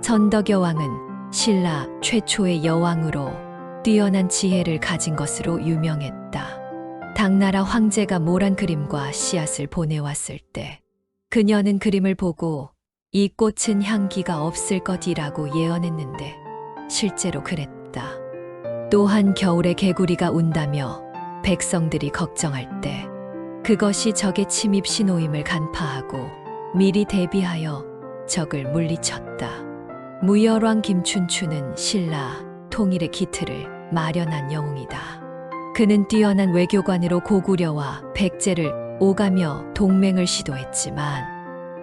선덕여왕은 신라 최초의 여왕으로 뛰어난 지혜를 가진 것으로 유명했다. 당나라 황제가 모란 그림과 씨앗을 보내왔을 때 그녀는 그림을 보고 이 꽃은 향기가 없을 것이라고 예언했는데 실제로 그랬다. 또한 겨울에 개구리가 운다며 백성들이 걱정할 때 그것이 적의 침입 신호임을 간파하고 미리 대비하여 적을 물리쳤다. 무열왕 김춘추는 신라 통일의 기틀을 마련한 영웅이다. 그는 뛰어난 외교관으로 고구려와 백제를 오가며 동맹을 시도했지만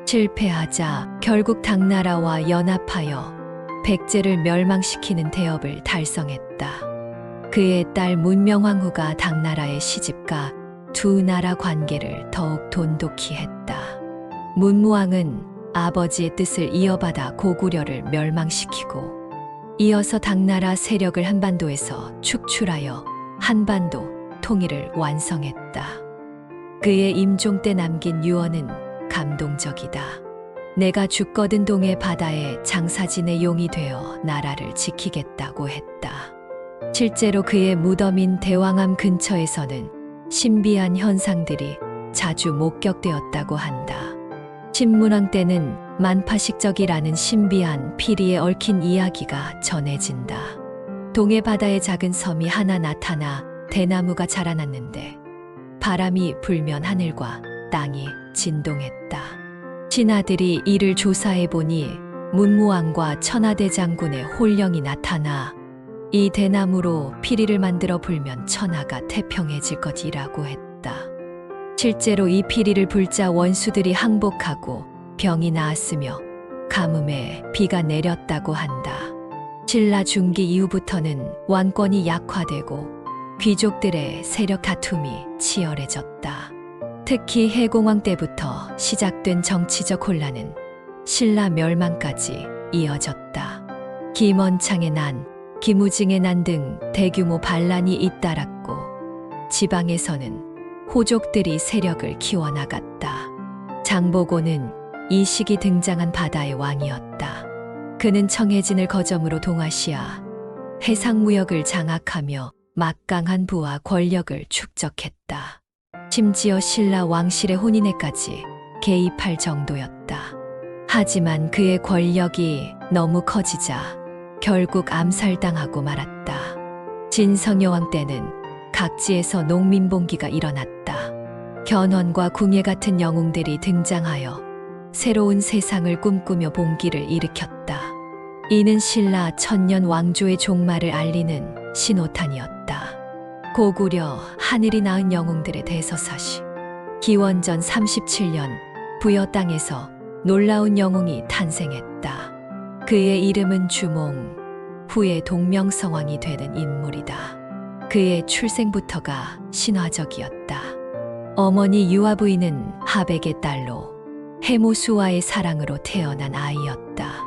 실패하자 결국 당나라와 연합하여 백제를 멸망시키는 대업을 달성했다. 그의 딸 문명왕후가 당나라에 시집가 두 나라 관계를 더욱 돈독히 했다. 문무왕은 아버지의 뜻을 이어받아 고구려를 멸망시키고 이어서 당나라 세력을 한반도에서 축출하여 한반도 통일을 완성했다. 그의 임종 때 남긴 유언은 감동적이다. 내가 죽거든 동해 바다에 장사진의 용이 되어 나라를 지키겠다고 했다. 실제로 그의 무덤인 대왕암 근처에서는 신비한 현상들이 자주 목격되었다고 한다. 신문왕 때는 만파식적이라는 신비한 피리에 얽힌 이야기가 전해진다. 동해 바다에 작은 섬이 하나 나타나 대나무가 자라났는데 바람이 불면 하늘과 땅이 진동했다. 신하들이 이를 조사해 보니 문무왕과 천하대 장군의 홀령이 나타나 이 대나무로 피리를 만들어 불면 천하가 태평해질 것이라고 했다. 실제로 이 피리를 불자 원수들이 항복하고 병이 나았으며 가뭄에 비가 내렸다고 한다. 신라 중기 이후부터는 왕권이 약화되고 귀족들의 세력 다툼이 치열해졌다. 특히 해공왕 때부터 시작된 정치적 혼란은 신라 멸망까지 이어졌다. 김원창의 난, 김우징의 난 등 대규모 반란이 잇따랐고 지방에서는 호족들이 세력을 키워나갔다. 장보고는 이 시기 등장한 바다의 왕이었다. 그는 청해진을 거점으로 동아시아, 해상무역을 장악하며 막강한 부와 권력을 축적했다. 심지어 신라 왕실의 혼인에까지 개입할 정도였다. 하지만 그의 권력이 너무 커지자 결국 암살당하고 말았다. 진성여왕 때는 각지에서 농민봉기가 일어났다. 견훤과 궁예 같은 영웅들이 등장하여 새로운 세상을 꿈꾸며 봉기를 일으켰다. 이는 신라 천년 왕조의 종말을 알리는 신호탄이었다. 고구려 하늘이 낳은 영웅들의 대서사시. 기원전 37년 부여 땅에서 놀라운 영웅이 탄생했다. 그의 이름은 주몽, 후에 동명성왕이 되는 인물이다. 그의 출생부터가 신화적이었다. 어머니 유아부인은 하백의 딸로 해모수와의 사랑으로 태어난 아이였다.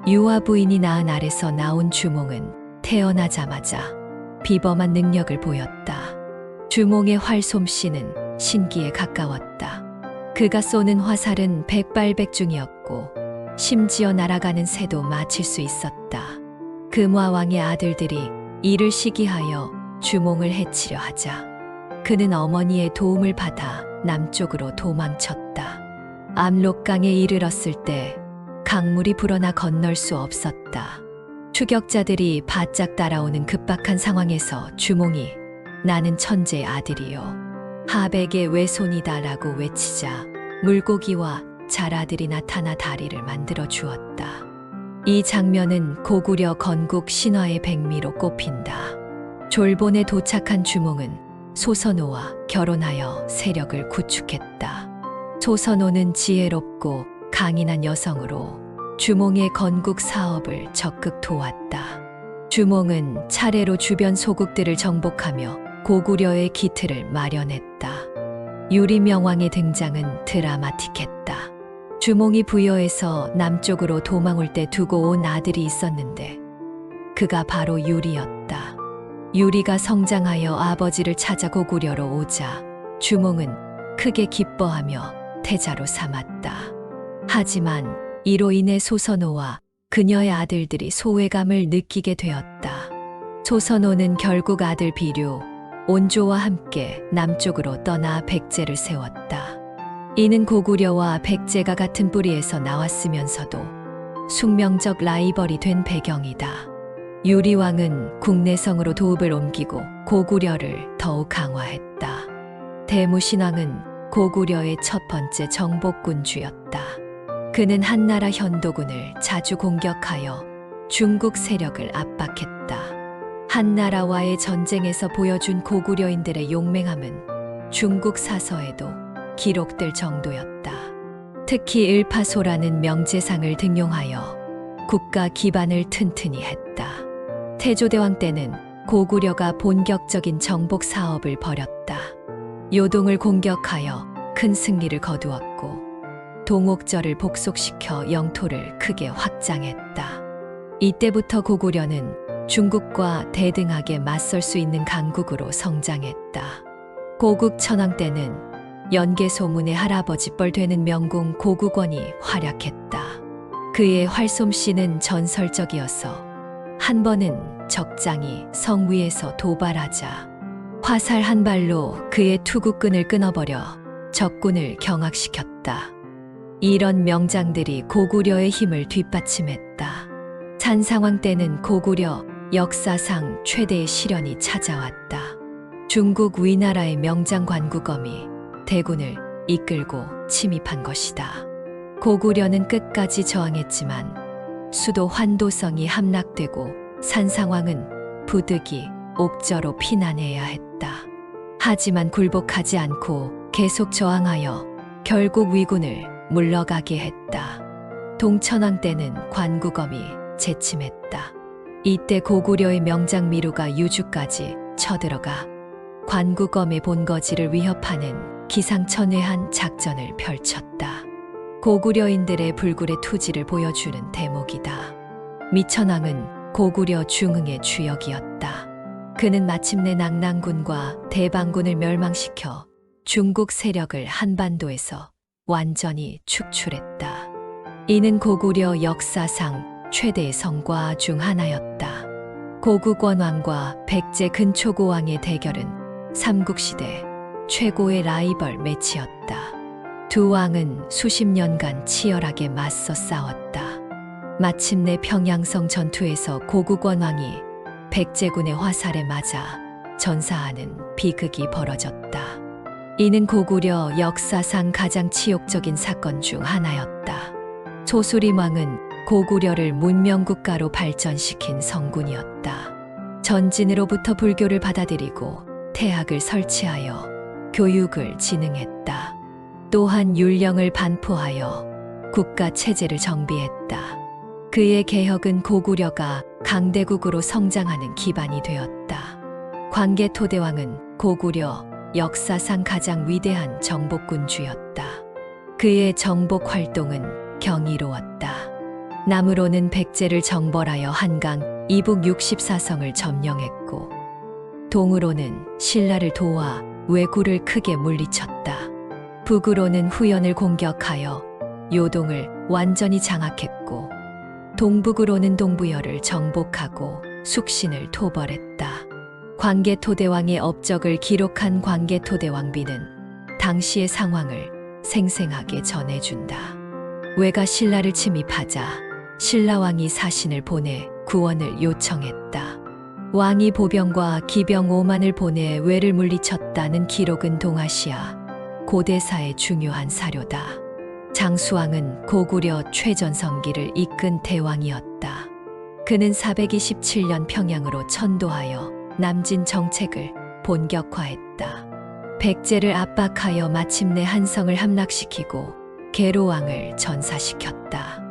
유아부인이 낳은 알에서 나온 주몽은 태어나자마자 비범한 능력을 보였다. 주몽의 활솜씨는 신기에 가까웠다. 그가 쏘는 화살은 백발백중이었고 심지어 날아가는 새도 맞힐 수 있었다. 금화왕의 아들들이 이를 시기하여 주몽을 해치려 하자 그는 어머니의 도움을 받아 남쪽으로 도망쳤다. 압록강에 이르렀을 때 강물이 불어나 건널 수 없었다. 추격자들이 바짝 따라오는 급박한 상황에서 주몽이 나는 천재의 아들이요 하백의 외손이다라고 외치자 물고기와 자라들이 나타나 다리를 만들어 주었다. 이 장면은 고구려 건국 신화의 백미로 꼽힌다. 졸본에 도착한 주몽은 소선호와 결혼하여 세력을 구축했다. 소선호는 지혜롭고 강인한 여성으로 주몽의 건국 사업을 적극 도왔다. 주몽은 차례로 주변 소국들을 정복하며 고구려의 기틀을 마련했다. 유리명왕의 등장은 드라마틱했다. 주몽이 부여에서 남쪽으로 도망올 때 두고 온 아들이 있었는데 그가 바로 유리였다. 유리가 성장하여 아버지를 찾아 고구려로 오자 주몽은 크게 기뻐하며 태자로 삼았다. 하지만 이로 인해 소선호와 그녀의 아들들이 소외감을 느끼게 되었다. 소선호는 결국 아들 비류, 온조와 함께 남쪽으로 떠나 백제를 세웠다. 이는 고구려와 백제가 같은 뿌리에서 나왔으면서도 숙명적 라이벌이 된 배경이다. 유리왕은 국내성으로 도읍을 옮기고 고구려를 더욱 강화했다. 대무신왕은 고구려의 첫 번째 정복군주였다. 그는 한나라 현도군을 자주 공격하여 중국 세력을 압박했다. 한나라와의 전쟁에서 보여준 고구려인들의 용맹함은 중국 사서에도 기록될 정도였다. 특히 일파소라는 명제상을 등용하여 국가 기반을 튼튼히 했다. 태조대왕 때는 고구려가 본격적인 정복 사업을 벌였다. 요동을 공격하여 큰 승리를 거두었고 동옥절을 복속시켜 영토를 크게 확장했다. 이때부터 고구려는 중국과 대등하게 맞설 수 있는 강국으로 성장했다. 고국 천왕 때는 연개소문의 할아버지뻘 되는 명궁 고국원이 활약했다. 그의 활솜씨는 전설적이어서 한 번은 적장이 성 위에서 도발하자 화살 한 발로 그의 투구끈을 끊어버려 적군을 경악시켰다. 이런 명장들이 고구려의 힘을 뒷받침했다. 찬상왕 때는 고구려 역사상 최대의 시련이 찾아왔다. 중국 위나라의 명장 관구검이 대군을 이끌고 침입한 것이다. 고구려는 끝까지 저항했지만 수도 환도성이 함락되고 산상왕은 부득이 옥저로 피난해야 했다. 하지만 굴복하지 않고 계속 저항하여 결국 위군을 물러가게 했다. 동천왕 때는 관구검이 재침했다. 이때 고구려의 명장 미루가 유주까지 쳐들어가 관구검의 본거지를 위협하는 기상천외한 작전을 펼쳤다. 고구려인들의 불굴의 투지를 보여주는 대목이다. 미천왕은 고구려 중흥의 주역이었다. 그는 마침내 낙랑군과 대방군을 멸망시켜 중국 세력을 한반도에서 완전히 축출했다. 이는 고구려 역사상 최대의 성과 중 하나였다. 고국원왕과 백제 근초고왕의 대결은 삼국시대 최고의 라이벌 매치였다. 두 왕은 수십 년간 치열하게 맞서 싸웠다. 마침내 평양성 전투에서 고국원왕이 백제군의 화살에 맞아 전사하는 비극이 벌어졌다. 이는 고구려 역사상 가장 치욕적인 사건 중 하나였다. 소수림왕은 고구려를 문명국가로 발전시킨 성군이었다. 전진으로부터 불교를 받아들이고 태학을 설치하여 교육을 진흥했다. 또한 율령을 반포하여 국가 체제를 정비했다. 그의 개혁은 고구려가 강대국으로 성장하는 기반이 되었다. 광개토대왕은 고구려 역사상 가장 위대한 정복군주였다. 그의 정복 활동은 경이로웠다. 남으로는 백제를 정벌하여 한강 이북 64성을 점령했고 동으로는 신라를 도와 왜구를 크게 물리쳤다. 북으로는 후연을 공격하여 요동을 완전히 장악했고 동북으로는 동부여를 정복하고 숙신을 토벌했다. 광개토대왕의 업적을 기록한 광개토대왕비는 당시의 상황을 생생하게 전해준다. 왜가 신라를 침입하자 신라왕이 사신을 보내 구원을 요청했다. 왕이 보병과 기병 5만을 보내 왜를 물리쳤다는 기록은 동아시아 고대사의 중요한 사료다. 장수왕은 고구려 최전성기를 이끈 대왕이었다. 그는 427년 평양으로 천도하여 남진 정책을 본격화했다. 백제를 압박하여 마침내 한성을 함락시키고 계로왕을 전사시켰다.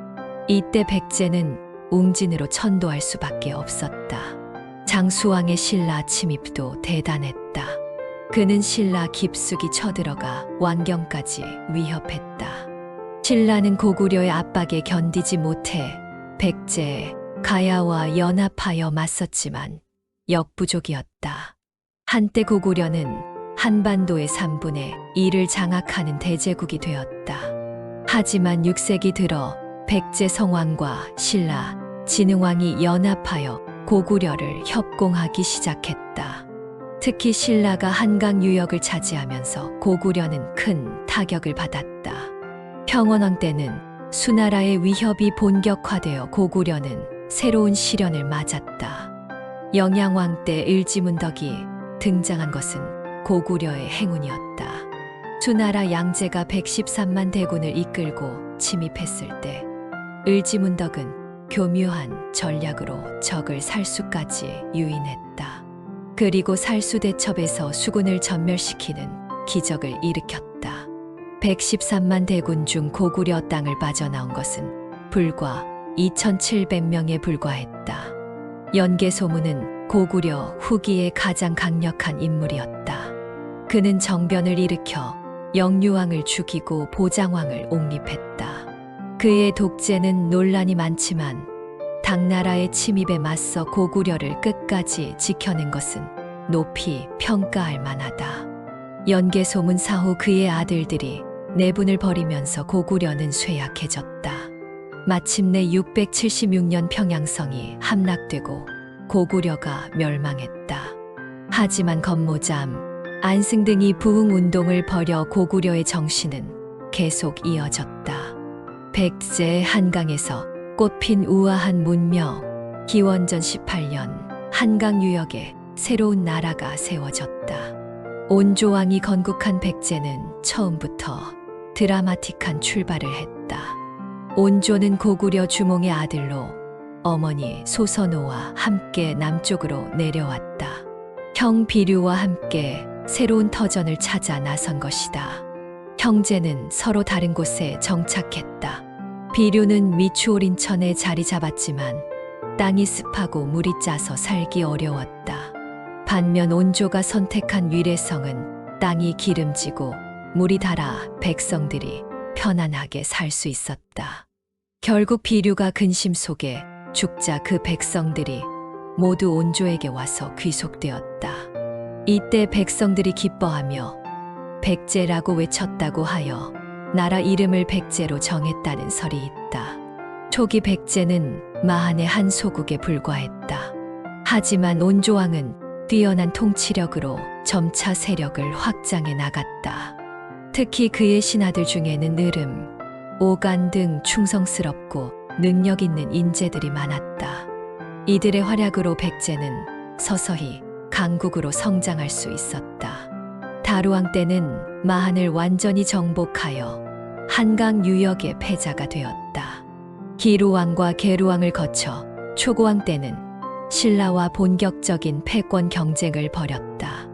이때 백제는 웅진으로 천도할 수밖에 없었다. 장수왕의 신라 침입도 대단했다. 그는 신라 깊숙이 쳐들어가 완경까지 위협했다. 신라는 고구려의 압박에 견디지 못해 백제, 가야와 연합하여 맞섰지만 역부족이었다. 한때 고구려는 한반도의 3분의 1을 장악하는 대제국이 되었다. 하지만 6세기 들어 백제 성왕과 신라, 진흥왕이 연합하여 고구려를 협공하기 시작했다. 특히 신라가 한강 유역을 차지하면서 고구려는 큰 타격을 받았다. 평원왕 때는 수나라의 위협이 본격화되어 고구려는 새로운 시련을 맞았다. 영양왕 때 을지문덕이 등장한 것은 고구려의 행운이었다. 수나라 양제가 113만 대군을 이끌고 침입했을 때 을지문덕은 교묘한 전략으로 적을 살수까지 유인했다. 그리고 살수대첩에서 수군을 전멸시키는 기적을 일으켰다. 113만 대군 중 고구려 땅을 빠져나온 것은 불과 2,700명에 불과했다. 연개소문은 고구려 후기의 가장 강력한 인물이었다. 그는 정변을 일으켜 영유왕을 죽이고 보장왕을 옹립했다. 그의 독재는 논란이 많지만 당나라의 침입에 맞서 고구려를 끝까지 지켜낸 것은 높이 평가할 만하다. 연개소문 사후 그의 아들들이 내분을 벌이면서 고구려는 쇠약해졌다. 마침내 676년 평양성이 함락되고 고구려가 멸망했다. 하지만 건모잠, 안승 등이 부흥운동을 벌여 고구려의 정신은 계속 이어졌다. 백제 한강에서 꽃핀 우아한 문명, 기원전 18년 한강 유역에 새로운 나라가 세워졌다. 온조왕이 건국한 백제는 처음부터 드라마틱한 출발을 했다. 온조는 고구려 주몽의 아들로 어머니 소선호와 함께 남쪽으로 내려왔다. 형 비류와 함께 새로운 터전을 찾아 나선 것이다. 형제는 서로 다른 곳에 정착했다. 비류는 미추홀인천에 자리 잡았지만 땅이 습하고 물이 짜서 살기 어려웠다. 반면 온조가 선택한 위례성은 땅이 기름지고 물이 달아 백성들이 편안하게 살 수 있었다. 결국 비류가 근심 속에 죽자 그 백성들이 모두 온조에게 와서 귀속되었다. 이때 백성들이 기뻐하며 백제라고 외쳤다고 하여 나라 이름을 백제로 정했다는 설이 있다. 초기 백제는 마한의 한 소국에 불과했다. 하지만 온조왕은 뛰어난 통치력으로 점차 세력을 확장해 나갔다. 특히 그의 신하들 중에는 으름, 오간 등 충성스럽고 능력 있는 인재들이 많았다. 이들의 활약으로 백제는 서서히 강국으로 성장할 수 있었다. 다루왕 때는 마한을 완전히 정복하여 한강 유역의 패자가 되었다. 기루왕과 계루왕을 거쳐 초고왕 때는 신라와 본격적인 패권 경쟁을 벌였다.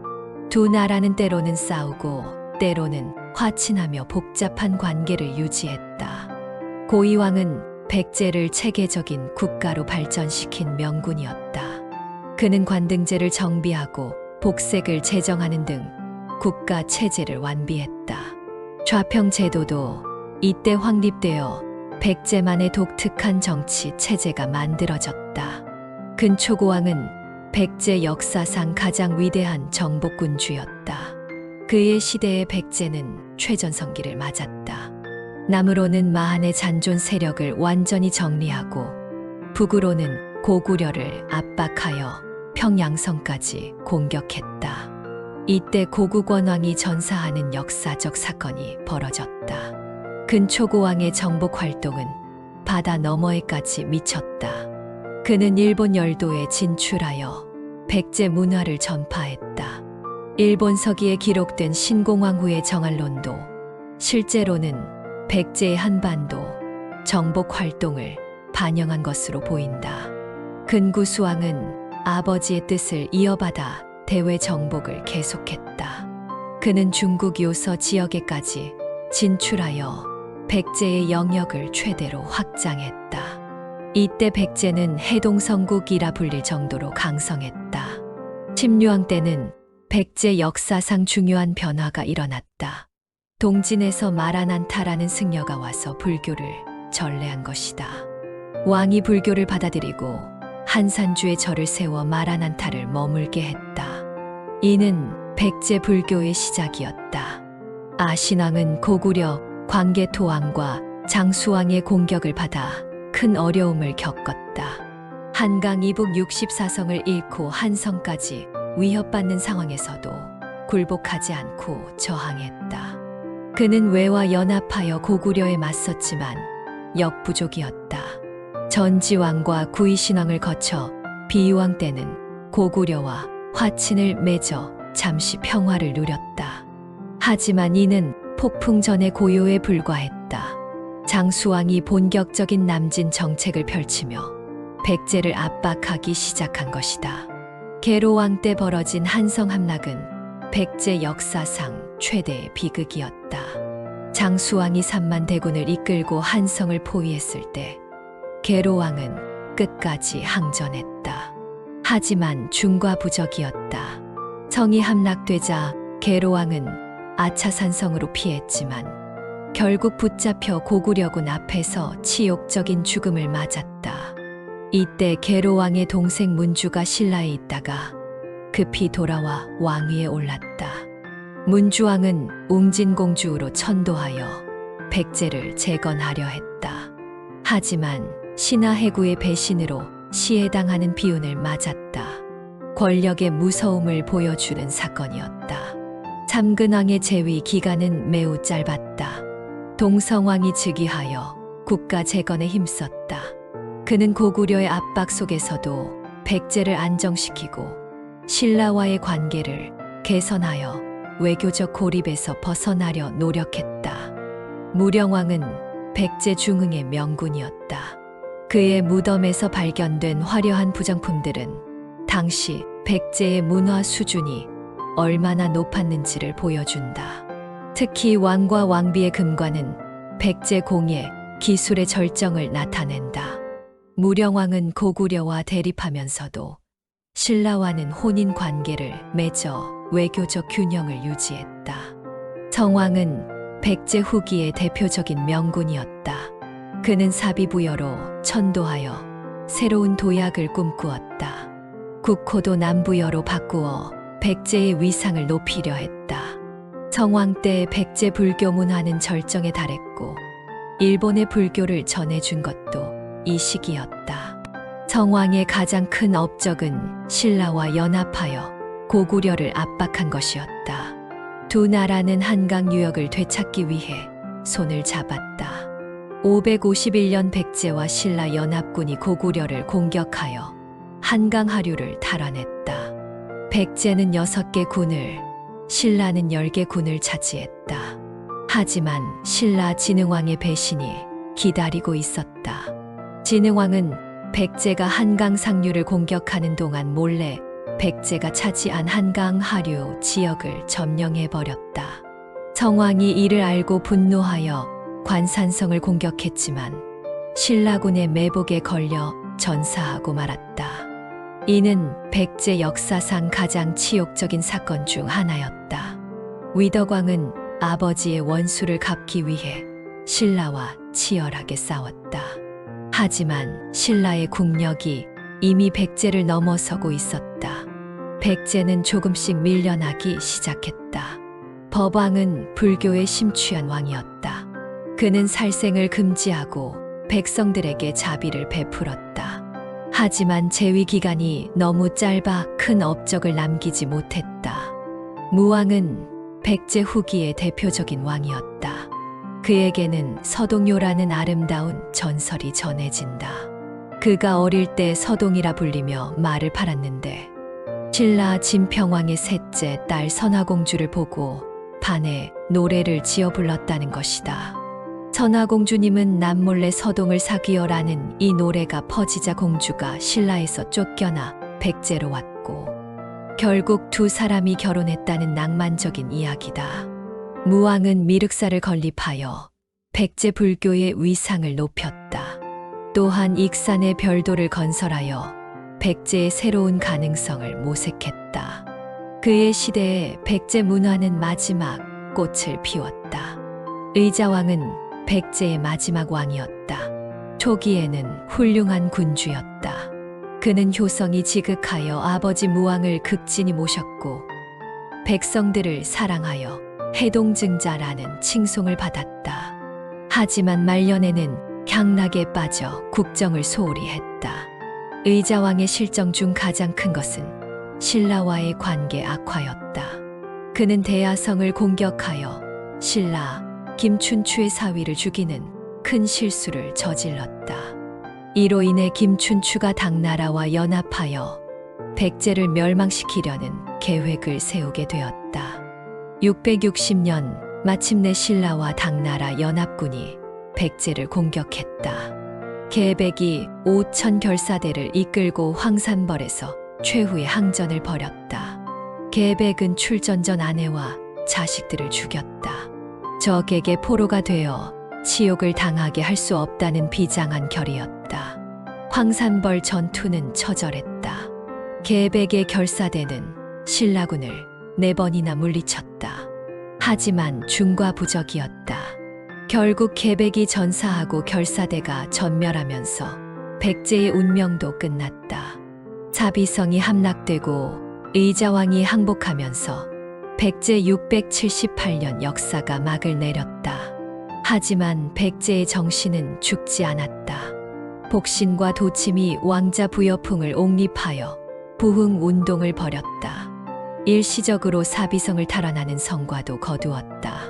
두 나라는 때로는 싸우고 때로는 화친하며 복잡한 관계를 유지했다. 고이왕은 백제를 체계적인 국가로 발전시킨 명군이었다. 그는 관등제를 정비하고 복색을 제정하는 등 국가 체제를 완비했다. 좌평 제도도 이때 확립되어 백제만의 독특한 정치 체제가 만들어졌다. 근초고왕은 백제 역사상 가장 위대한 정복군주였다. 그의 시대의 백제는 최전성기를 맞았다. 남으로는 마한의 잔존 세력을 완전히 정리하고 북으로는 고구려를 압박하여 평양성까지 공격했다. 이때 고국원왕이 전사하는 역사적 사건이 벌어졌다. 근초고왕의 정복 활동은 바다 너머에까지 미쳤다. 그는 일본 열도에 진출하여 백제 문화를 전파했다. 일본 서기에 기록된 신공황 후의 정알론도 실제로는 백제의 한반도 정복 활동을 반영한 것으로 보인다. 근구수왕은 아버지의 뜻을 이어받아 대외 정복을 계속했다. 그는 중국 요서 지역에까지 진출하여 백제의 영역을 최대로 확장했다. 이때 백제는 해동성국이라 불릴 정도로 강성했다. 침류왕 때는 백제 역사상 중요한 변화가 일어났다. 동진에서 마라난타라는 승려가 와서 불교를 전래한 것이다. 왕이 불교를 받아들이고 한산주에 절을 세워 마라난타를 머물게 했다. 이는 백제 불교의 시작이었다. 아신왕은 고구려 광개토왕과 장수왕의 공격을 받아 큰 어려움을 겪었다. 한강 이북 64성을 잃고 한성까지 위협받는 상황에서도 굴복하지 않고 저항했다. 그는 외와 연합하여 고구려에 맞섰지만 역부족이었다. 전지왕과 구이신왕을 거쳐 비유왕 때는 고구려와 화친을 맺어 잠시 평화를 누렸다. 하지만 이는 폭풍전의 고요에 불과했다. 장수왕이 본격적인 남진 정책을 펼치며 백제를 압박하기 시작한 것이다. 계로왕 때 벌어진 한성 함락은 백제 역사상 최대의 비극이었다. 장수왕이 3만 대군을 이끌고 한성을 포위했을 때 계로왕은 끝까지 항전했다. 하지만 중과부적이었다. 성이 함락되자 계로왕은 아차산성으로 피했지만 결국 붙잡혀 고구려군 앞에서 치욕적인 죽음을 맞았다. 이때 계로왕의 동생 문주가 신라에 있다가 급히 돌아와 왕위에 올랐다. 문주왕은 웅진공주로 천도하여 백제를 재건하려 했다. 하지만 신하해구의 배신으로 시해당하는 비운을 맞았다. 권력의 무서움을 보여주는 사건이었다. 삼근왕의 재위 기간은 매우 짧았다. 동성왕이 즉위하여 국가 재건에 힘썼다. 그는 고구려의 압박 속에서도 백제를 안정시키고 신라와의 관계를 개선하여 외교적 고립에서 벗어나려 노력했다. 무령왕은 백제 중흥의 명군이었다. 그의 무덤에서 발견된 화려한 부정품들은 당시 백제의 문화 수준이 얼마나 높았는지를 보여준다. 특히 왕과 왕비의 금관은 백제 공예, 기술의 절정을 나타낸다. 무령왕은 고구려와 대립하면서도 신라와는 혼인 관계를 맺어 외교적 균형을 유지했다. 정왕은 백제 후기의 대표적인 명군이었다. 그는 사비부여로 천도하여 새로운 도약을 꿈꾸었다. 국호도 남부여로 바꾸어 백제의 위상을 높이려 했다. 정왕 때 백제 불교 문화는 절정에 달했고 일본의 불교를 전해준 것도 이 시기였다. 정왕의 가장 큰 업적은 신라와 연합하여 고구려를 압박한 것이었다. 두 나라는 한강 유역을 되찾기 위해 손을 잡았다. 551년 백제와 신라 연합군이 고구려를 공격하여 한강 하류를 탈환했다. 백제는 6개 군을, 신라는 10개 군을 차지했다. 하지만 신라 진흥왕의 배신이 기다리고 있었다. 진흥왕은 백제가 한강 상류를 공격하는 동안 몰래 백제가 차지한 한강 하류 지역을 점령해버렸다. 정왕이 이를 알고 분노하여 관산성을 공격했지만 신라군의 매복에 걸려 전사하고 말았다. 이는 백제 역사상 가장 치욕적인 사건 중 하나였다. 위덕왕은 아버지의 원수를 갚기 위해 신라와 치열하게 싸웠다. 하지만 신라의 국력이 이미 백제를 넘어서고 있었다. 백제는 조금씩 밀려나기 시작했다. 법왕은 불교에 심취한 왕이었다. 그는 살생을 금지하고 백성들에게 자비를 베풀었다. 하지만 재위 기간이 너무 짧아 큰 업적을 남기지 못했다. 무왕은 백제 후기의 대표적인 왕이었다. 그에게는 서동요라는 아름다운 전설이 전해진다. 그가 어릴 때 서동이라 불리며 말을 팔았는데 신라 진평왕의 셋째 딸 선화공주를 보고 반해 노래를 지어 불렀다는 것이다. 선화공주님은 남몰래 서동을 사귀어라는 이 노래가 퍼지자 공주가 신라에서 쫓겨나 백제로 왔고 결국 두 사람이 결혼했다는 낭만적인 이야기다. 무왕은 미륵사를 건립하여 백제 불교의 위상을 높였다. 또한 익산의 별도를 건설하여 백제의 새로운 가능성을 모색했다. 그의 시대에 백제 문화는 마지막 꽃을 피웠다. 의자왕은 백제의 마지막 왕이었다. 초기에는 훌륭한 군주였다. 그는 효성이 지극하여 아버지 무왕을 극진히 모셨고 백성들을 사랑하여 해동증자라는 칭송을 받았다. 하지만 말년에는 향락에 빠져 국정을 소홀히 했다. 의자왕의 실정 중 가장 큰 것은 신라와의 관계 악화였다. 그는 대야성을 공격하여 신라 김춘추의 사위를 죽이는 큰 실수를 저질렀다. 이로 인해 김춘추가 당나라와 연합하여 백제를 멸망시키려는 계획을 세우게 되었다. 660년 마침내 신라와 당나라 연합군이 백제를 공격했다. 계백이 5천 결사대를 이끌고 황산벌에서 최후의 항전을 벌였다. 계백은 출전 전 아내와 자식들을 죽였다. 적에게 포로가 되어 치욕을 당하게 할 수 없다는 비장한 결의였다. 황산벌 전투는 처절했다. 계백의 결사대는 신라군을 4번이나 물리쳤다. 하지만 중과부적이었다. 결국 계백이 전사하고 결사대가 전멸하면서 백제의 운명도 끝났다. 사비성이 함락되고 의자왕이 항복하면서 백제 678년 역사가 막을 내렸다. 하지만 백제의 정신은 죽지 않았다. 복신과 도침이 왕자 부여풍을 옹립하여 부흥운동을 벌였다. 일시적으로 사비성을 탈환하는 성과도 거두었다.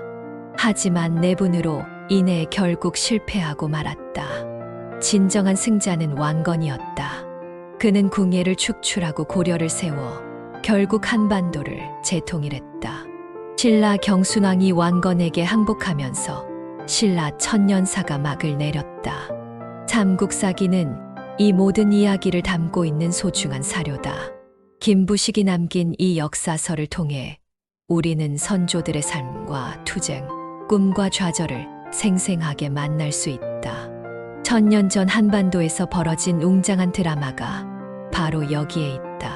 하지만 내분으로 인해 결국 실패하고 말았다. 진정한 승자는 왕건이었다. 그는 궁예를 축출하고 고려를 세워 결국 한반도를 재통일했다. 신라 경순왕이 왕건에게 항복하면서 신라 천년사가 막을 내렸다. 삼국사기는 이 모든 이야기를 담고 있는 소중한 사료다. 김부식이 남긴 이 역사서를 통해 우리는 선조들의 삶과 투쟁, 꿈과 좌절을 생생하게 만날 수 있다. 1000년 전 한반도에서 벌어진 웅장한 드라마가 바로 여기에 있다.